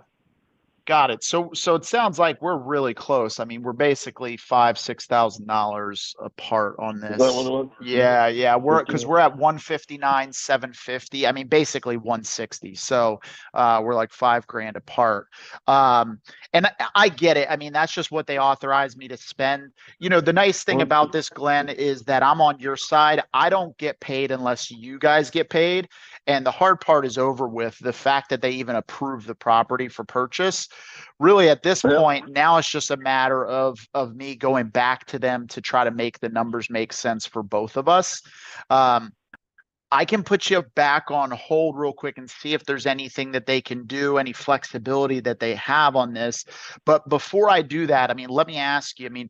S1: Got it. So it sounds like we're really close. I mean, we're basically $5,000-$6,000 apart on this.
S7: Is that what it was?
S1: Yeah. Because we're at 159, 750. I mean, basically 160. So we're like $5,000 apart. And I get it. I mean, that's just what they authorized me to spend. You know, the nice thing about this, Glenn, is that I'm on your side. I don't get paid unless you guys get paid. And the hard part is over with. The fact that they even approve the property for purchase. Really, at this point, now it's just a matter of me going back to them to try to make the numbers make sense for both of us. I can put you back on hold real quick and see if there's anything that they can do, any flexibility that they have on this. But before I do that, I mean, let me ask you, I mean,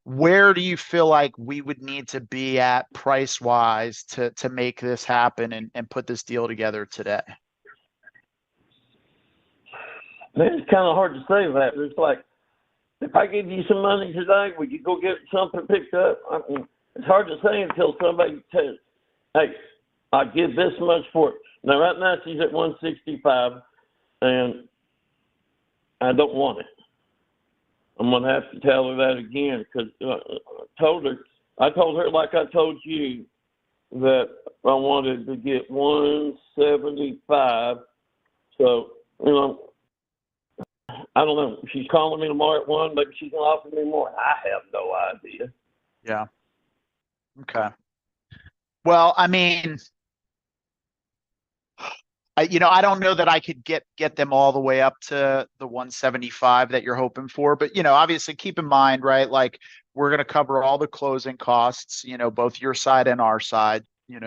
S1: where do you feel like we would need to be at price wise to make this happen and put this deal together today?
S7: Man, it's kind of hard to say that. It's like, if I give you some money today, would you go get something picked up? I mean, it's hard to say until somebody says, "Hey, I give this much for it." Now, right now she's at 165, and I don't want it. I'm gonna have to tell her that again because I told her like I told you that I wanted to get 175. So I don't know. She's calling me tomorrow at 1. Maybe she's gonna offer me more. I have no idea.
S1: Yeah. Okay. Well, I mean, I don't know that I could get them all the way up to the 175 that you're hoping for, but obviously keep in mind, right? Like we're going to cover all the closing costs, both your side and our side,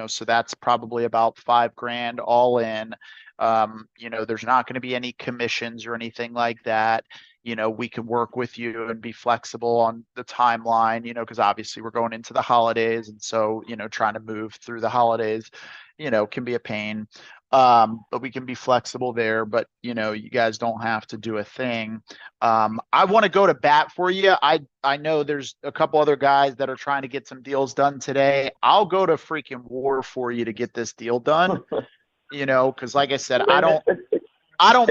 S1: so that's probably about $5,000 all in. There's not going to be any commissions or anything like that. We can work with you and be flexible on the timeline, because obviously we're going into the holidays. And so, trying to move through the holidays, can be a pain. But we can be flexible there, but you guys don't have to do a thing. I want to go to bat for you. I know there's a couple other guys that are trying to get some deals done today. I'll go to freaking war for you to get this deal done. Because like I said, I don't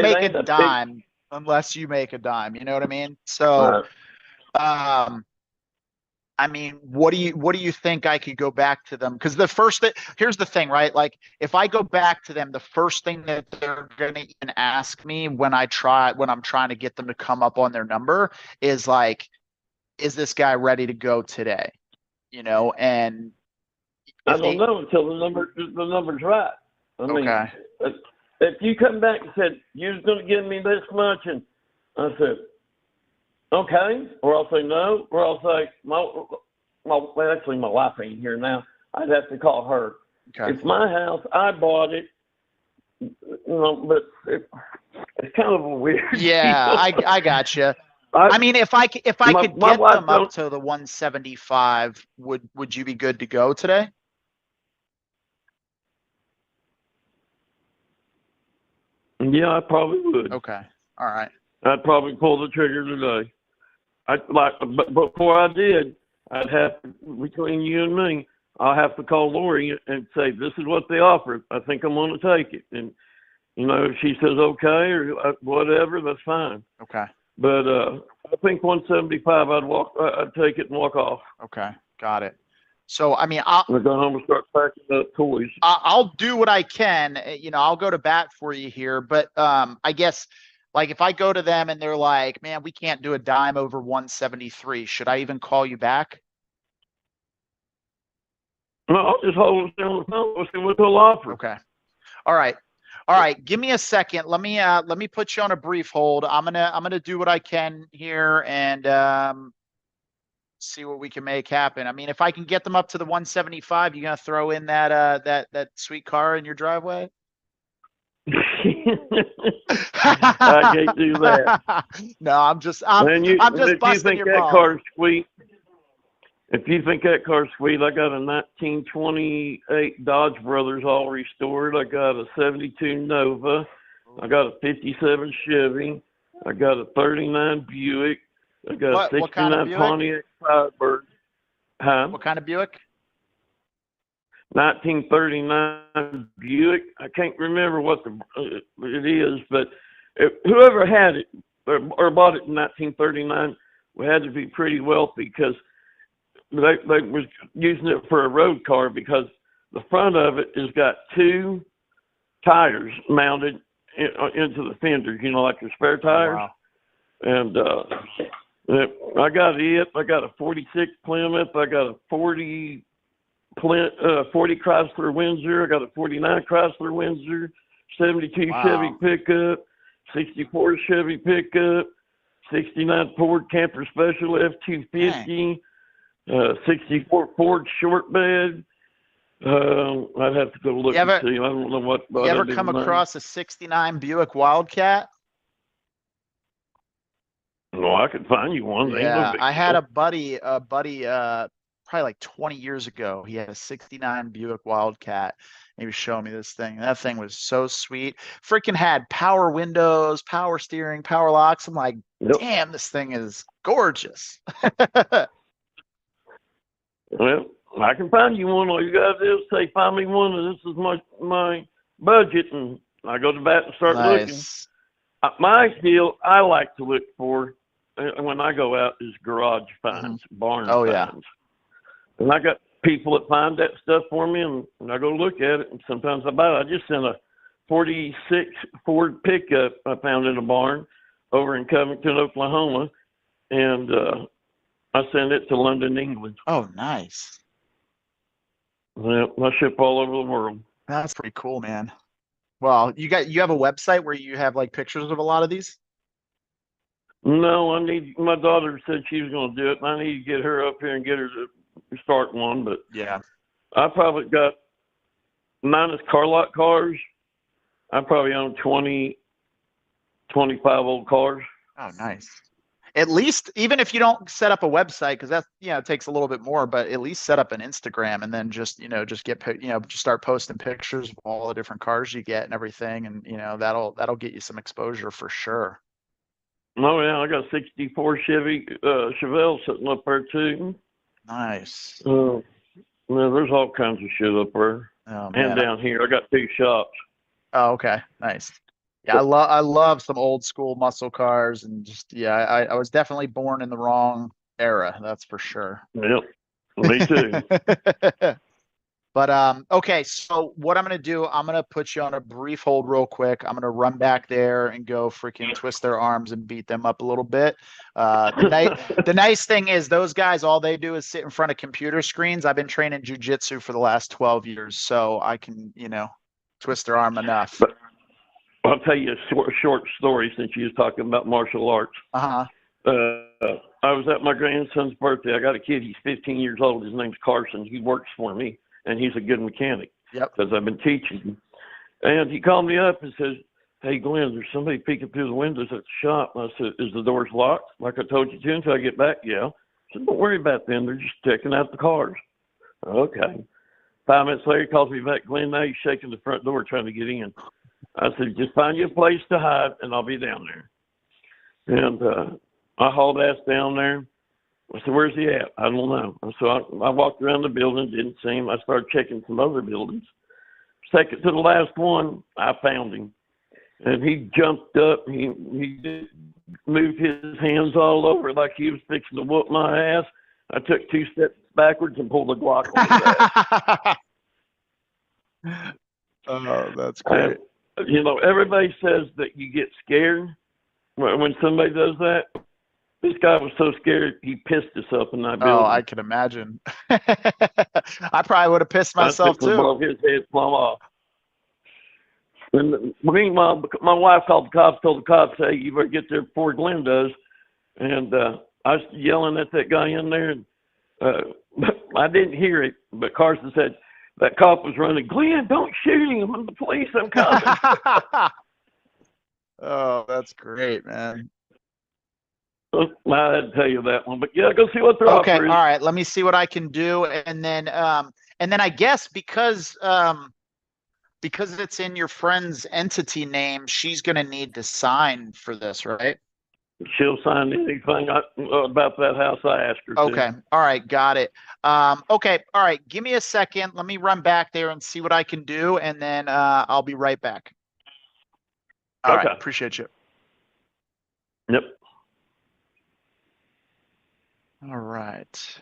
S1: make a dime unless you make a dime. You know what I mean? So, I mean, what do you think I could go back to them? Because here's the thing, right? Like if I go back to them, the first thing that they're going to even ask me when I'm trying to get them to come up on their number is like, is this guy ready to go today? And
S7: I don't know until the number's right. I mean,
S1: okay.
S7: If you come back and said, "You're going to give me this much," and I said, "Okay," or I'll say no, or I'll say, actually my wife ain't here now. I'd have to call her.
S1: Okay.
S7: It's my house. I bought it.
S3: but it's kind of a weird.
S1: Yeah,
S3: deal.
S1: I got you.
S3: I
S1: I mean, if I could
S3: my
S1: get
S3: wife
S1: them up
S3: don't.
S1: to the 175, would you be good to go today?
S3: Yeah, I probably would.
S1: Okay. All right.
S3: I'd probably pull the trigger today. But before I did, I'd have to, between you and me, I'll have to call Lori and say, this is what they offer. I think I'm going to take it. And, you know, if she says okay or whatever, that's fine.
S1: Okay.
S3: But I think 175, I'd take it and walk off.
S1: Okay. Got it. So, I mean,
S3: I'll go home and start packing up toys.
S1: I'll do what I can. You know, I'll go to bat for you here, but I guess like if I go to them and they're like, man, we can't do a dime over 173, should I even call you back?
S3: No, I'll just hold it down the phone and see what they'll offer.
S1: Okay. All right. All right. Give me a second. Let me put you on a brief hold. I'm gonna do what I can here and see what we can make happen. I mean, if I can get them up to the 175, you gonna throw in that sweet car in your driveway?
S3: I can't do that.
S1: No, I'm just
S3: And
S1: I'm just
S3: if you
S1: busting
S3: think
S1: your
S3: that
S1: balls.
S3: car's sweet, if you think that car's sweet, I got a 1928 Dodge Brothers all restored. I got a 72 Nova. I got a 57 Chevy. I got a 39 Buick. I got a
S1: What kind of
S3: 69
S1: Buick?
S3: Pontiac Firebird. Huh?
S1: What kind of Buick?
S3: 1939 Buick. I can't remember what it is, but whoever had it or bought it in 1939 had to be pretty wealthy because they was using it for a road car because the front of it has got two tires mounted into the fenders, you know, like the spare tires.
S1: Wow.
S3: And I got it. I got a 46 Plymouth. I got a 40 Chrysler Windsor. I got a 49 Chrysler Windsor, 72
S1: Wow.
S3: Chevy pickup, 64 Chevy pickup, 69 Ford Camper Special F-250, 64 Ford short bed. I'd have to go look and see. I don't know what.
S1: You ever come across a 69 Buick Wildcat?
S3: No, I could find you one.
S1: Yeah, I had a buddy, probably like 20 years ago. He had a 69 Buick Wildcat. He was showing me this thing. That thing was so sweet. Freaking had power windows, power steering, power locks. I'm like, damn, this thing is gorgeous.
S3: Well, I can find you one. All you gotta do is say, find me one, and this is my budget, and I go to bat and start looking. My deal I like to look for when I go out is garage finds, barn finds. And I got people that find that stuff for me, and I go look at it, and sometimes I buy it. I just sent a 46 Ford pickup I found in a barn over in Covington, Oklahoma, and I sent it to London, England.
S1: Oh, nice.
S3: Yeah, I ship all over the world.
S1: That's pretty cool, man. Well, you have a website where you have like pictures of a lot of these?
S3: No, my daughter said she was going to do it, and I need to get her up here and get her to start one, but
S1: yeah,
S3: I probably got, minus car lot cars, I probably own 20, 25 old cars.
S1: Oh, nice. At least, even if you don't set up a website, because that, it takes a little bit more, but at least set up an Instagram and then just get, just start posting pictures of all the different cars you get and everything. And, that'll get you some exposure for sure.
S3: Oh yeah, I got a 64 Chevy, Chevelle sitting up there too.
S1: Nice.
S3: Yeah, there's all kinds of shit up there.
S1: Oh, man.
S3: And down here, I got two shops.
S1: Oh, okay. Nice. Yeah, I love some old school muscle cars, and just I was definitely born in the wrong era, that's for sure.
S3: Yep, me too.
S1: But okay, so what I'm gonna do, I'm gonna put you on a brief hold real quick. I'm gonna run back there and go freaking twist their arms and beat them up a little bit. The nice thing is those guys, all they do is sit in front of computer screens. I've been training jujitsu for the last 12 years, so I can twist their arm enough.
S3: But I'll tell you a short story since you was talking about martial arts.
S1: Uh-huh.
S3: I was at my grandson's birthday. I got a kid. He's 15 years old. His name's Carson. He works for me, and he's a good mechanic.
S1: Yep.
S3: Because I've been teaching him.
S7: And he called me up and says, "Hey, Glenn, there's somebody peeking through the windows at the shop." And I said, "Is the doors locked? Like I told you to until I get back?" "Yeah." I said, "Don't worry about them. They're just checking out the cars." "Okay." 5 minutes later, he calls me back. "Glenn, now he's shaking the front door trying to get in." I said, "Just find you a place to hide, and I'll be down there." And I hauled ass down there. I said, "Where's he at?" "I don't know." So I walked around the building, didn't see him. I started checking some other buildings. Second to the last one, I found him. And he jumped up. He moved his hands all over like he was fixing to whoop my ass. I took 2 steps backwards and pulled a Glock on his ass.
S1: Oh, that's great.
S7: You know, everybody says that you get scared when somebody does that. This guy was so scared he pissed himself in that building.
S1: Oh, I can imagine. I probably would have pissed myself
S7: I took the
S1: too.
S7: blow his head plumb off. And meanwhile, my wife called the cops, told the cops, "Hey, you better get there before Glenn does." And I was yelling at that guy in there, and I didn't hear it, but Carson said that cop was running. "Glenn, don't shoot him! I'm the police. I'm coming."
S1: Oh, that's great, man.
S7: I had to tell you that one, but yeah, go see what they're
S1: Okay, all
S7: offering.
S1: right. Let me see what I can do, and then I guess because it's in your friend's entity name, she's gonna need to sign for this, right?
S7: She'll sign anything about that house I asked her to.
S1: Okay, all right, got it. Okay, all right. Give me a second. Let me run back there and see what I can do, and then I'll be right back. All right,
S7: Okay.
S1: appreciate you.
S7: Yep.
S1: All right.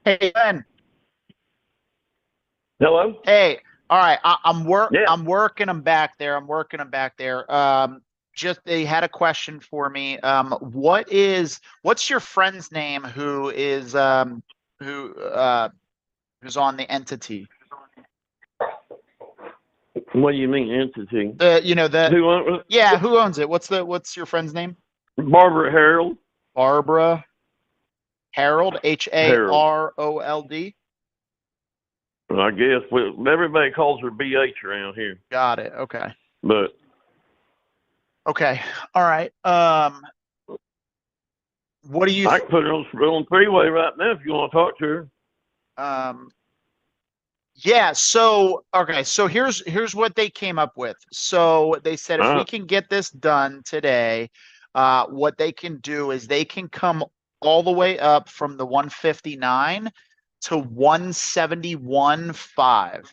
S1: Hey, Ben.
S3: Hello?
S1: Hey, all right.
S3: Yeah.
S1: I'm working them back there. I'm working them back there. Just they had a question for me. What's your friend's name who who's on the entity?
S3: What do you mean entity?
S1: The
S3: Who,
S1: yeah, who owns it? What's your friend's name?
S3: Barbara Harold?
S1: Barbara Harold,
S3: Harold.
S1: Harold.
S3: I guess everybody calls her BH around here,
S1: Got it. Okay.
S3: but
S1: Okay. All right. What do you
S3: I can put her on three-way right now if you want to talk to her.
S1: Yeah, so okay, so here's what they came up with. So they said if we can get this done today, what they can do is they can come all the way up from the 159 to 171.5.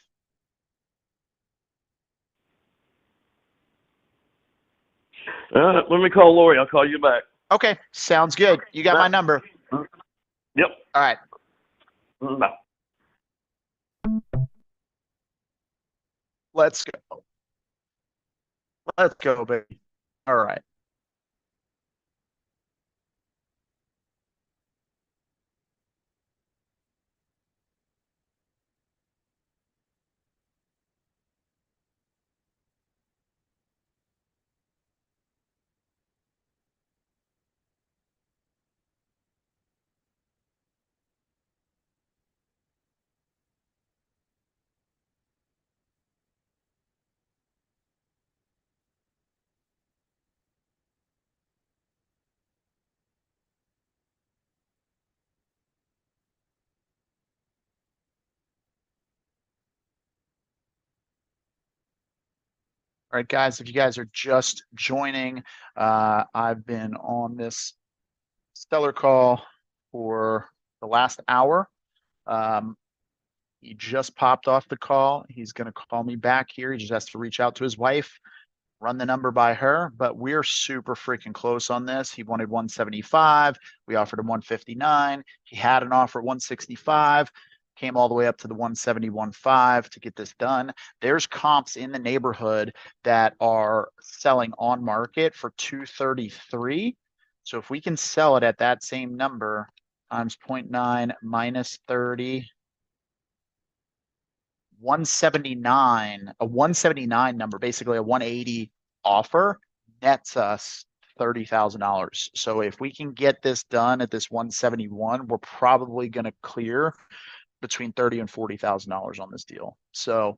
S3: Let me call Lori. I'll call you back.
S1: Okay, sounds good. You got my number.
S3: Yep.
S1: All right.
S3: Bye.
S1: Let's go. Let's go, baby. All right. All right, guys, if you guys are just joining, I've been on this stellar call for the last hour. He just popped off the call. He's going to call me back here. He just has to reach out to his wife, run the number by her, but we're super freaking close on this. He wanted 175. We offered him 159. He had an offer at 165. Came all the way up to the 171.5 to get this done. There's comps in the neighborhood that are selling on market for 233. So if we can sell it at that same number times 0.9 minus 30, 179, a 179 number, basically a 180 offer nets us $30,000. So if we can get this done at this 171, we're probably going to clear between $30,000 and $40,000 on this deal. So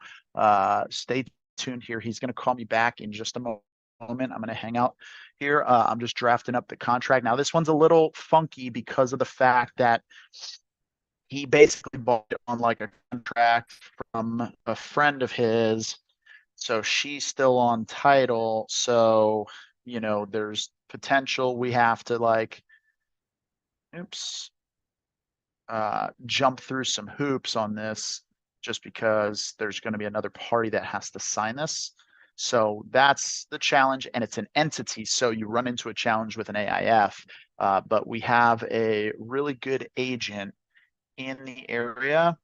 S1: stay tuned here. He's going to call me back in just a moment. I'm going to hang out here. I'm just drafting up the contract. Now this one's a little funky because of the fact that he basically bought it on like a contract from a friend of his. So she's still on title. So, there's potential we have to jump through some hoops on this just because there's going to be another party that has to sign this. So that's the challenge, and it's an entity. So you run into a challenge with an AIF, but we have a really good agent in the area.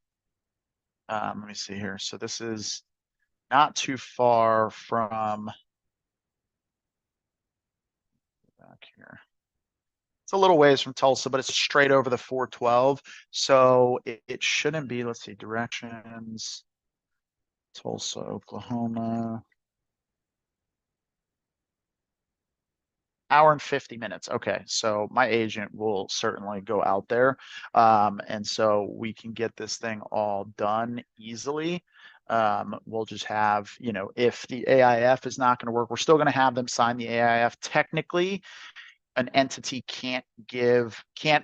S1: Let me see here. So this is not too far from back here. It's a little ways from Tulsa, but it's straight over the 412. So it shouldn't be, let's see, directions, Tulsa, Oklahoma. Hour and 50 minutes. Okay, so my agent will certainly go out there. And so we can get this thing all done easily. We'll just have, if the AIF is not going to work, we're still going to have them sign the AIF. Technically, an entity can't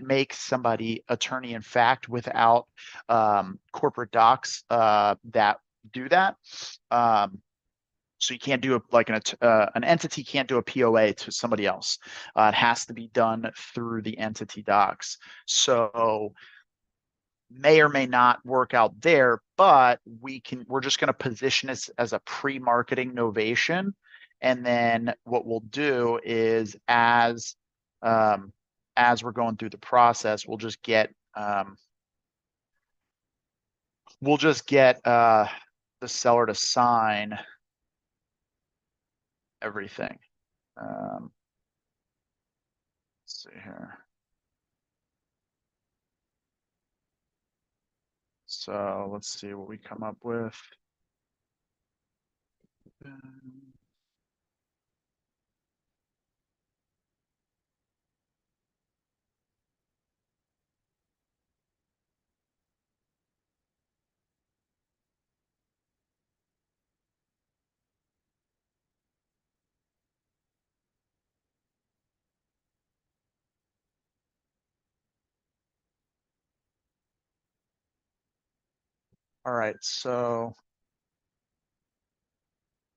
S1: make somebody attorney in fact without corporate docs that do that. So you can't do an entity can't do a POA to somebody else. It has to be done through the entity docs. So may or may not work out there, but we're just going to position this as a pre-marketing novation. And then what we'll do is as we're going through the process, we'll just get we'll just get the seller to sign everything. Let's see here. So let's see what we come up with. All right, so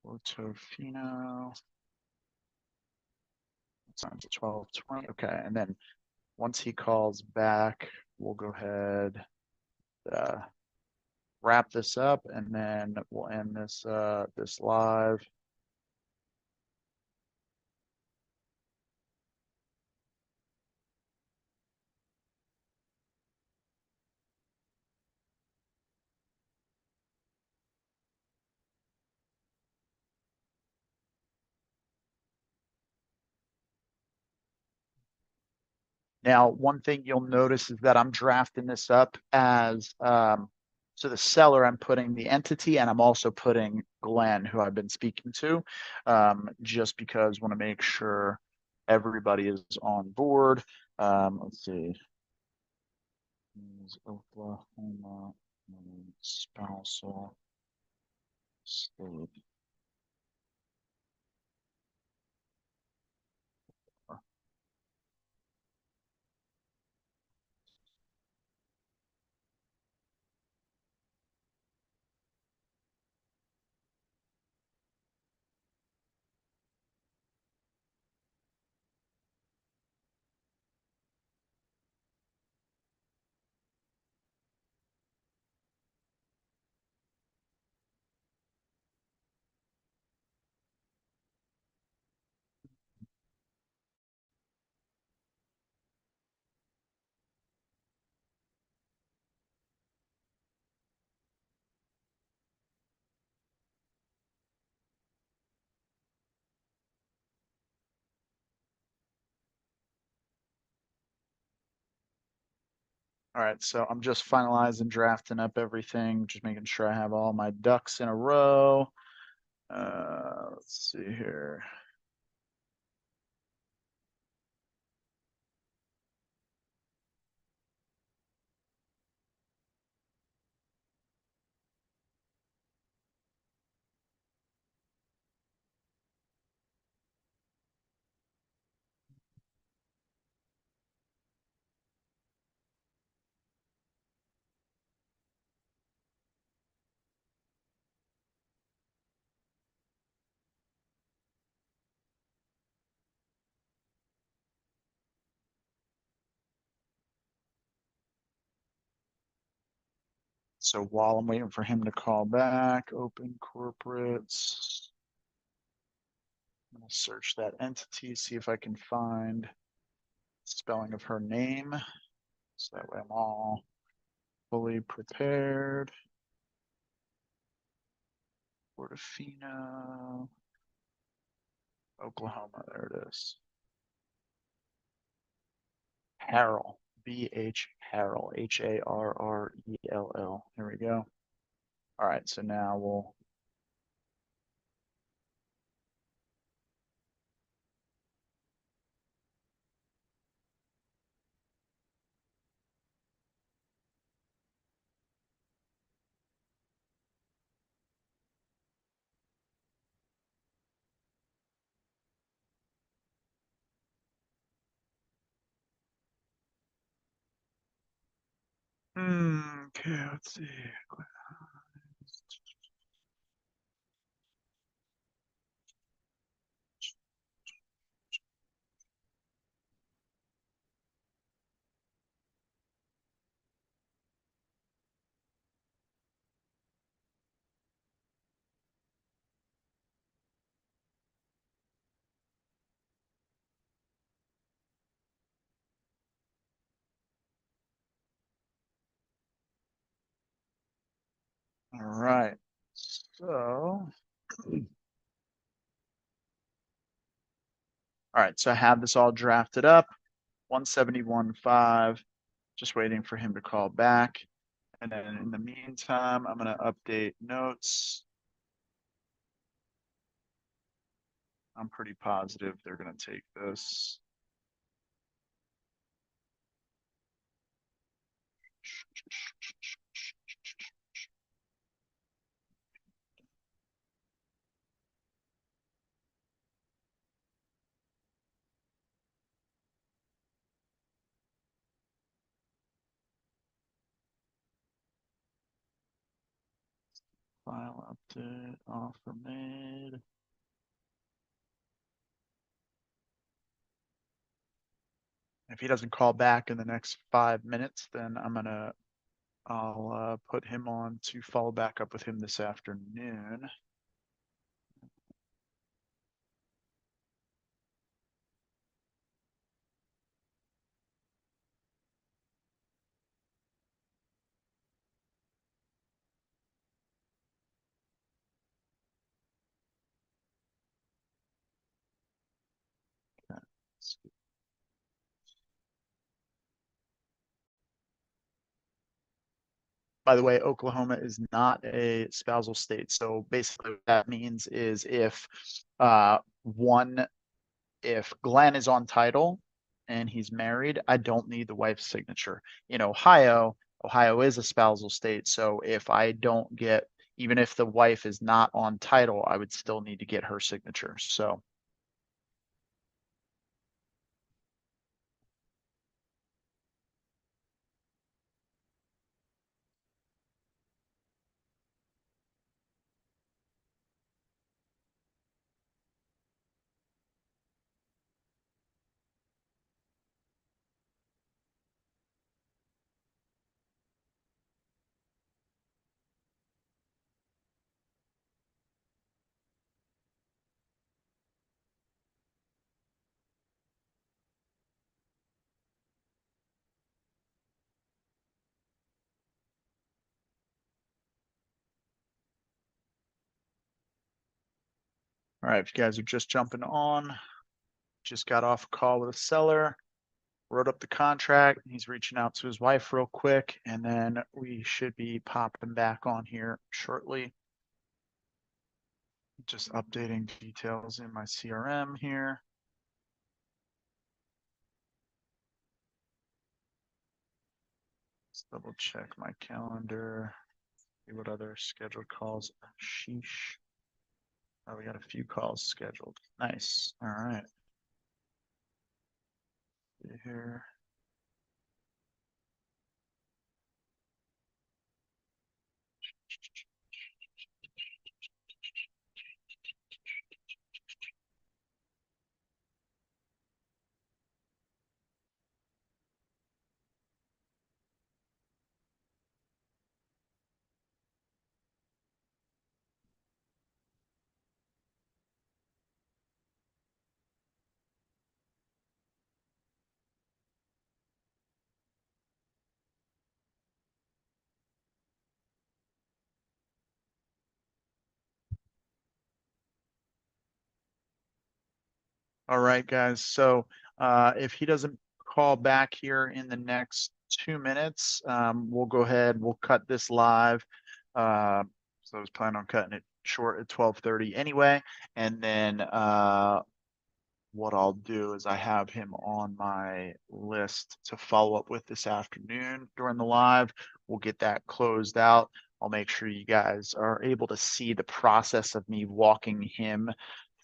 S1: Portofino. Times 12:20. Okay, and then once he calls back, we'll go ahead, wrap this up, and then we'll end this live. Now, one thing you'll notice is that I'm drafting this up as, so the seller, I'm putting the entity, and I'm also putting Glenn, who I've been speaking to, just because I want to make sure everybody is on board. Let's see. Oklahoma spousal state. All right, so I'm just finalizing, drafting up everything, just making sure I have all my ducks in a row. Let's see here. So while I'm waiting for him to call back, open corporates. I'm gonna search that entity, see if I can find spelling of her name. So that way I'm all fully prepared. Portofino, Oklahoma, there it is. Harrell, B.H. Harrell, Harrell. Here we go. All right, so now we'll okay, let's see. So. All right, so I have this all drafted up, 171.5, just waiting for him to call back. And then in the meantime, I'm gonna update notes. I'm pretty positive they're gonna take this. File update, offer made. If he doesn't call back in the next 5 minutes, then I'll put him on to follow back up with him this afternoon. Okay. By the way, Oklahoma is not a spousal state. So basically what that means is if if Glenn is on title and he's married, I don't need the wife's signature. In Ohio is a spousal state. So if I don't get, even if the wife is not on title, I would still need to get her signature. So. All right, if you guys are just jumping on, just got off a call with a seller, wrote up the contract. He's reaching out to his wife real quick, and then we should be popping back on here shortly. Just updating details in my CRM here. Let's double check my calendar. See what other scheduled calls. Sheesh. Oh, we got a few calls scheduled. Nice. All right. See here. All right, guys. So if he doesn't call back here in the next 2 minutes, we'll go ahead. We'll cut this live. So I was planning on cutting it short at 12:30 anyway. And then what I'll do is I have him on my list to follow up with this afternoon during the live. We'll get that closed out. I'll make sure you guys are able to see the process of me walking him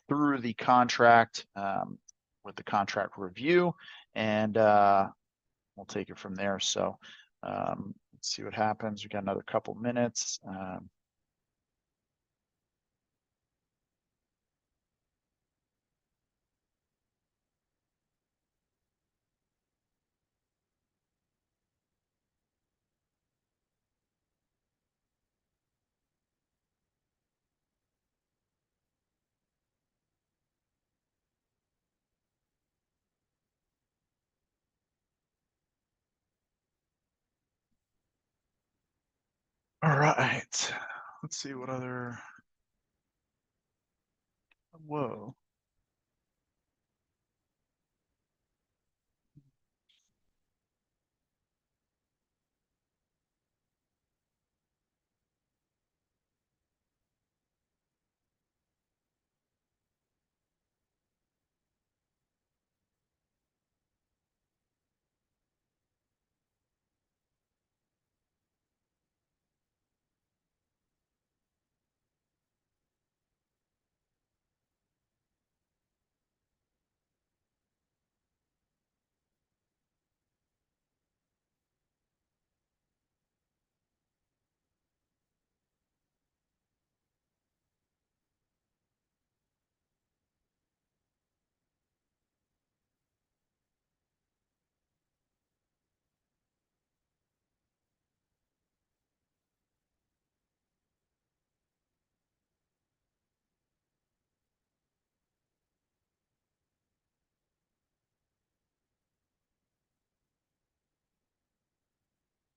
S1: through the contract with the contract review, and we'll take it from there. So let's see what happens. We got another couple minutes. All right. Let's see what other Whoa.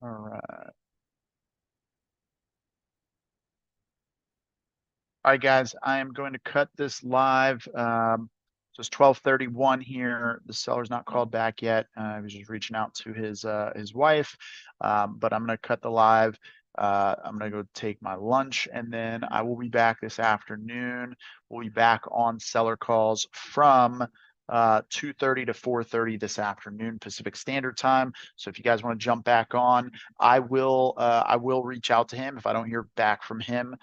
S1: All right. All right, guys, I am going to cut this live. So it's 12:31 here. The seller's not called back yet. He was just reaching out to his wife. But I'm going to cut the live. I'm going to go take my lunch, and then I will be back this afternoon. We'll be back on seller calls from 2:30 to 4:30 this afternoon Pacific Standard Time. So if you guys want to jump back on, I will reach out to him if I don't hear back from him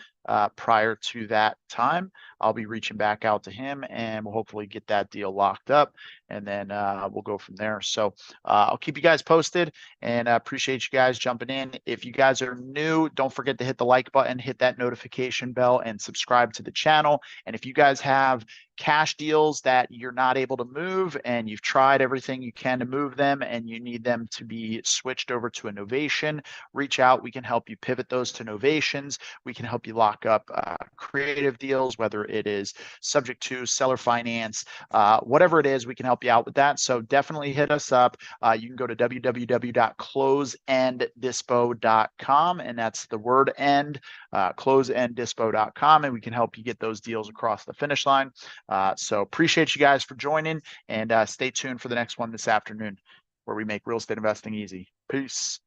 S1: prior to that time. I'll be reaching back out to him, and we'll hopefully get that deal locked up, and then we'll go from there. So I'll keep you guys posted, and appreciate you guys jumping in. If you guys are new, don't forget to hit the like button, hit that notification bell, and subscribe to the channel. And if you guys have cash deals that you're not able to move and you've tried everything you can to move them and you need them to be switched over to a novation, reach out. We can help you pivot those to novations. We can help you lock up creative deals, whether it is subject to seller finance, whatever it is, we can help you out with that. So definitely hit us up. You can go to www.closeenddispo.com, and that's the word end, closeenddispo.com, and we can help you get those deals across the finish line. So appreciate you guys for joining, and stay tuned for the next one this afternoon where we make real estate investing easy. Peace.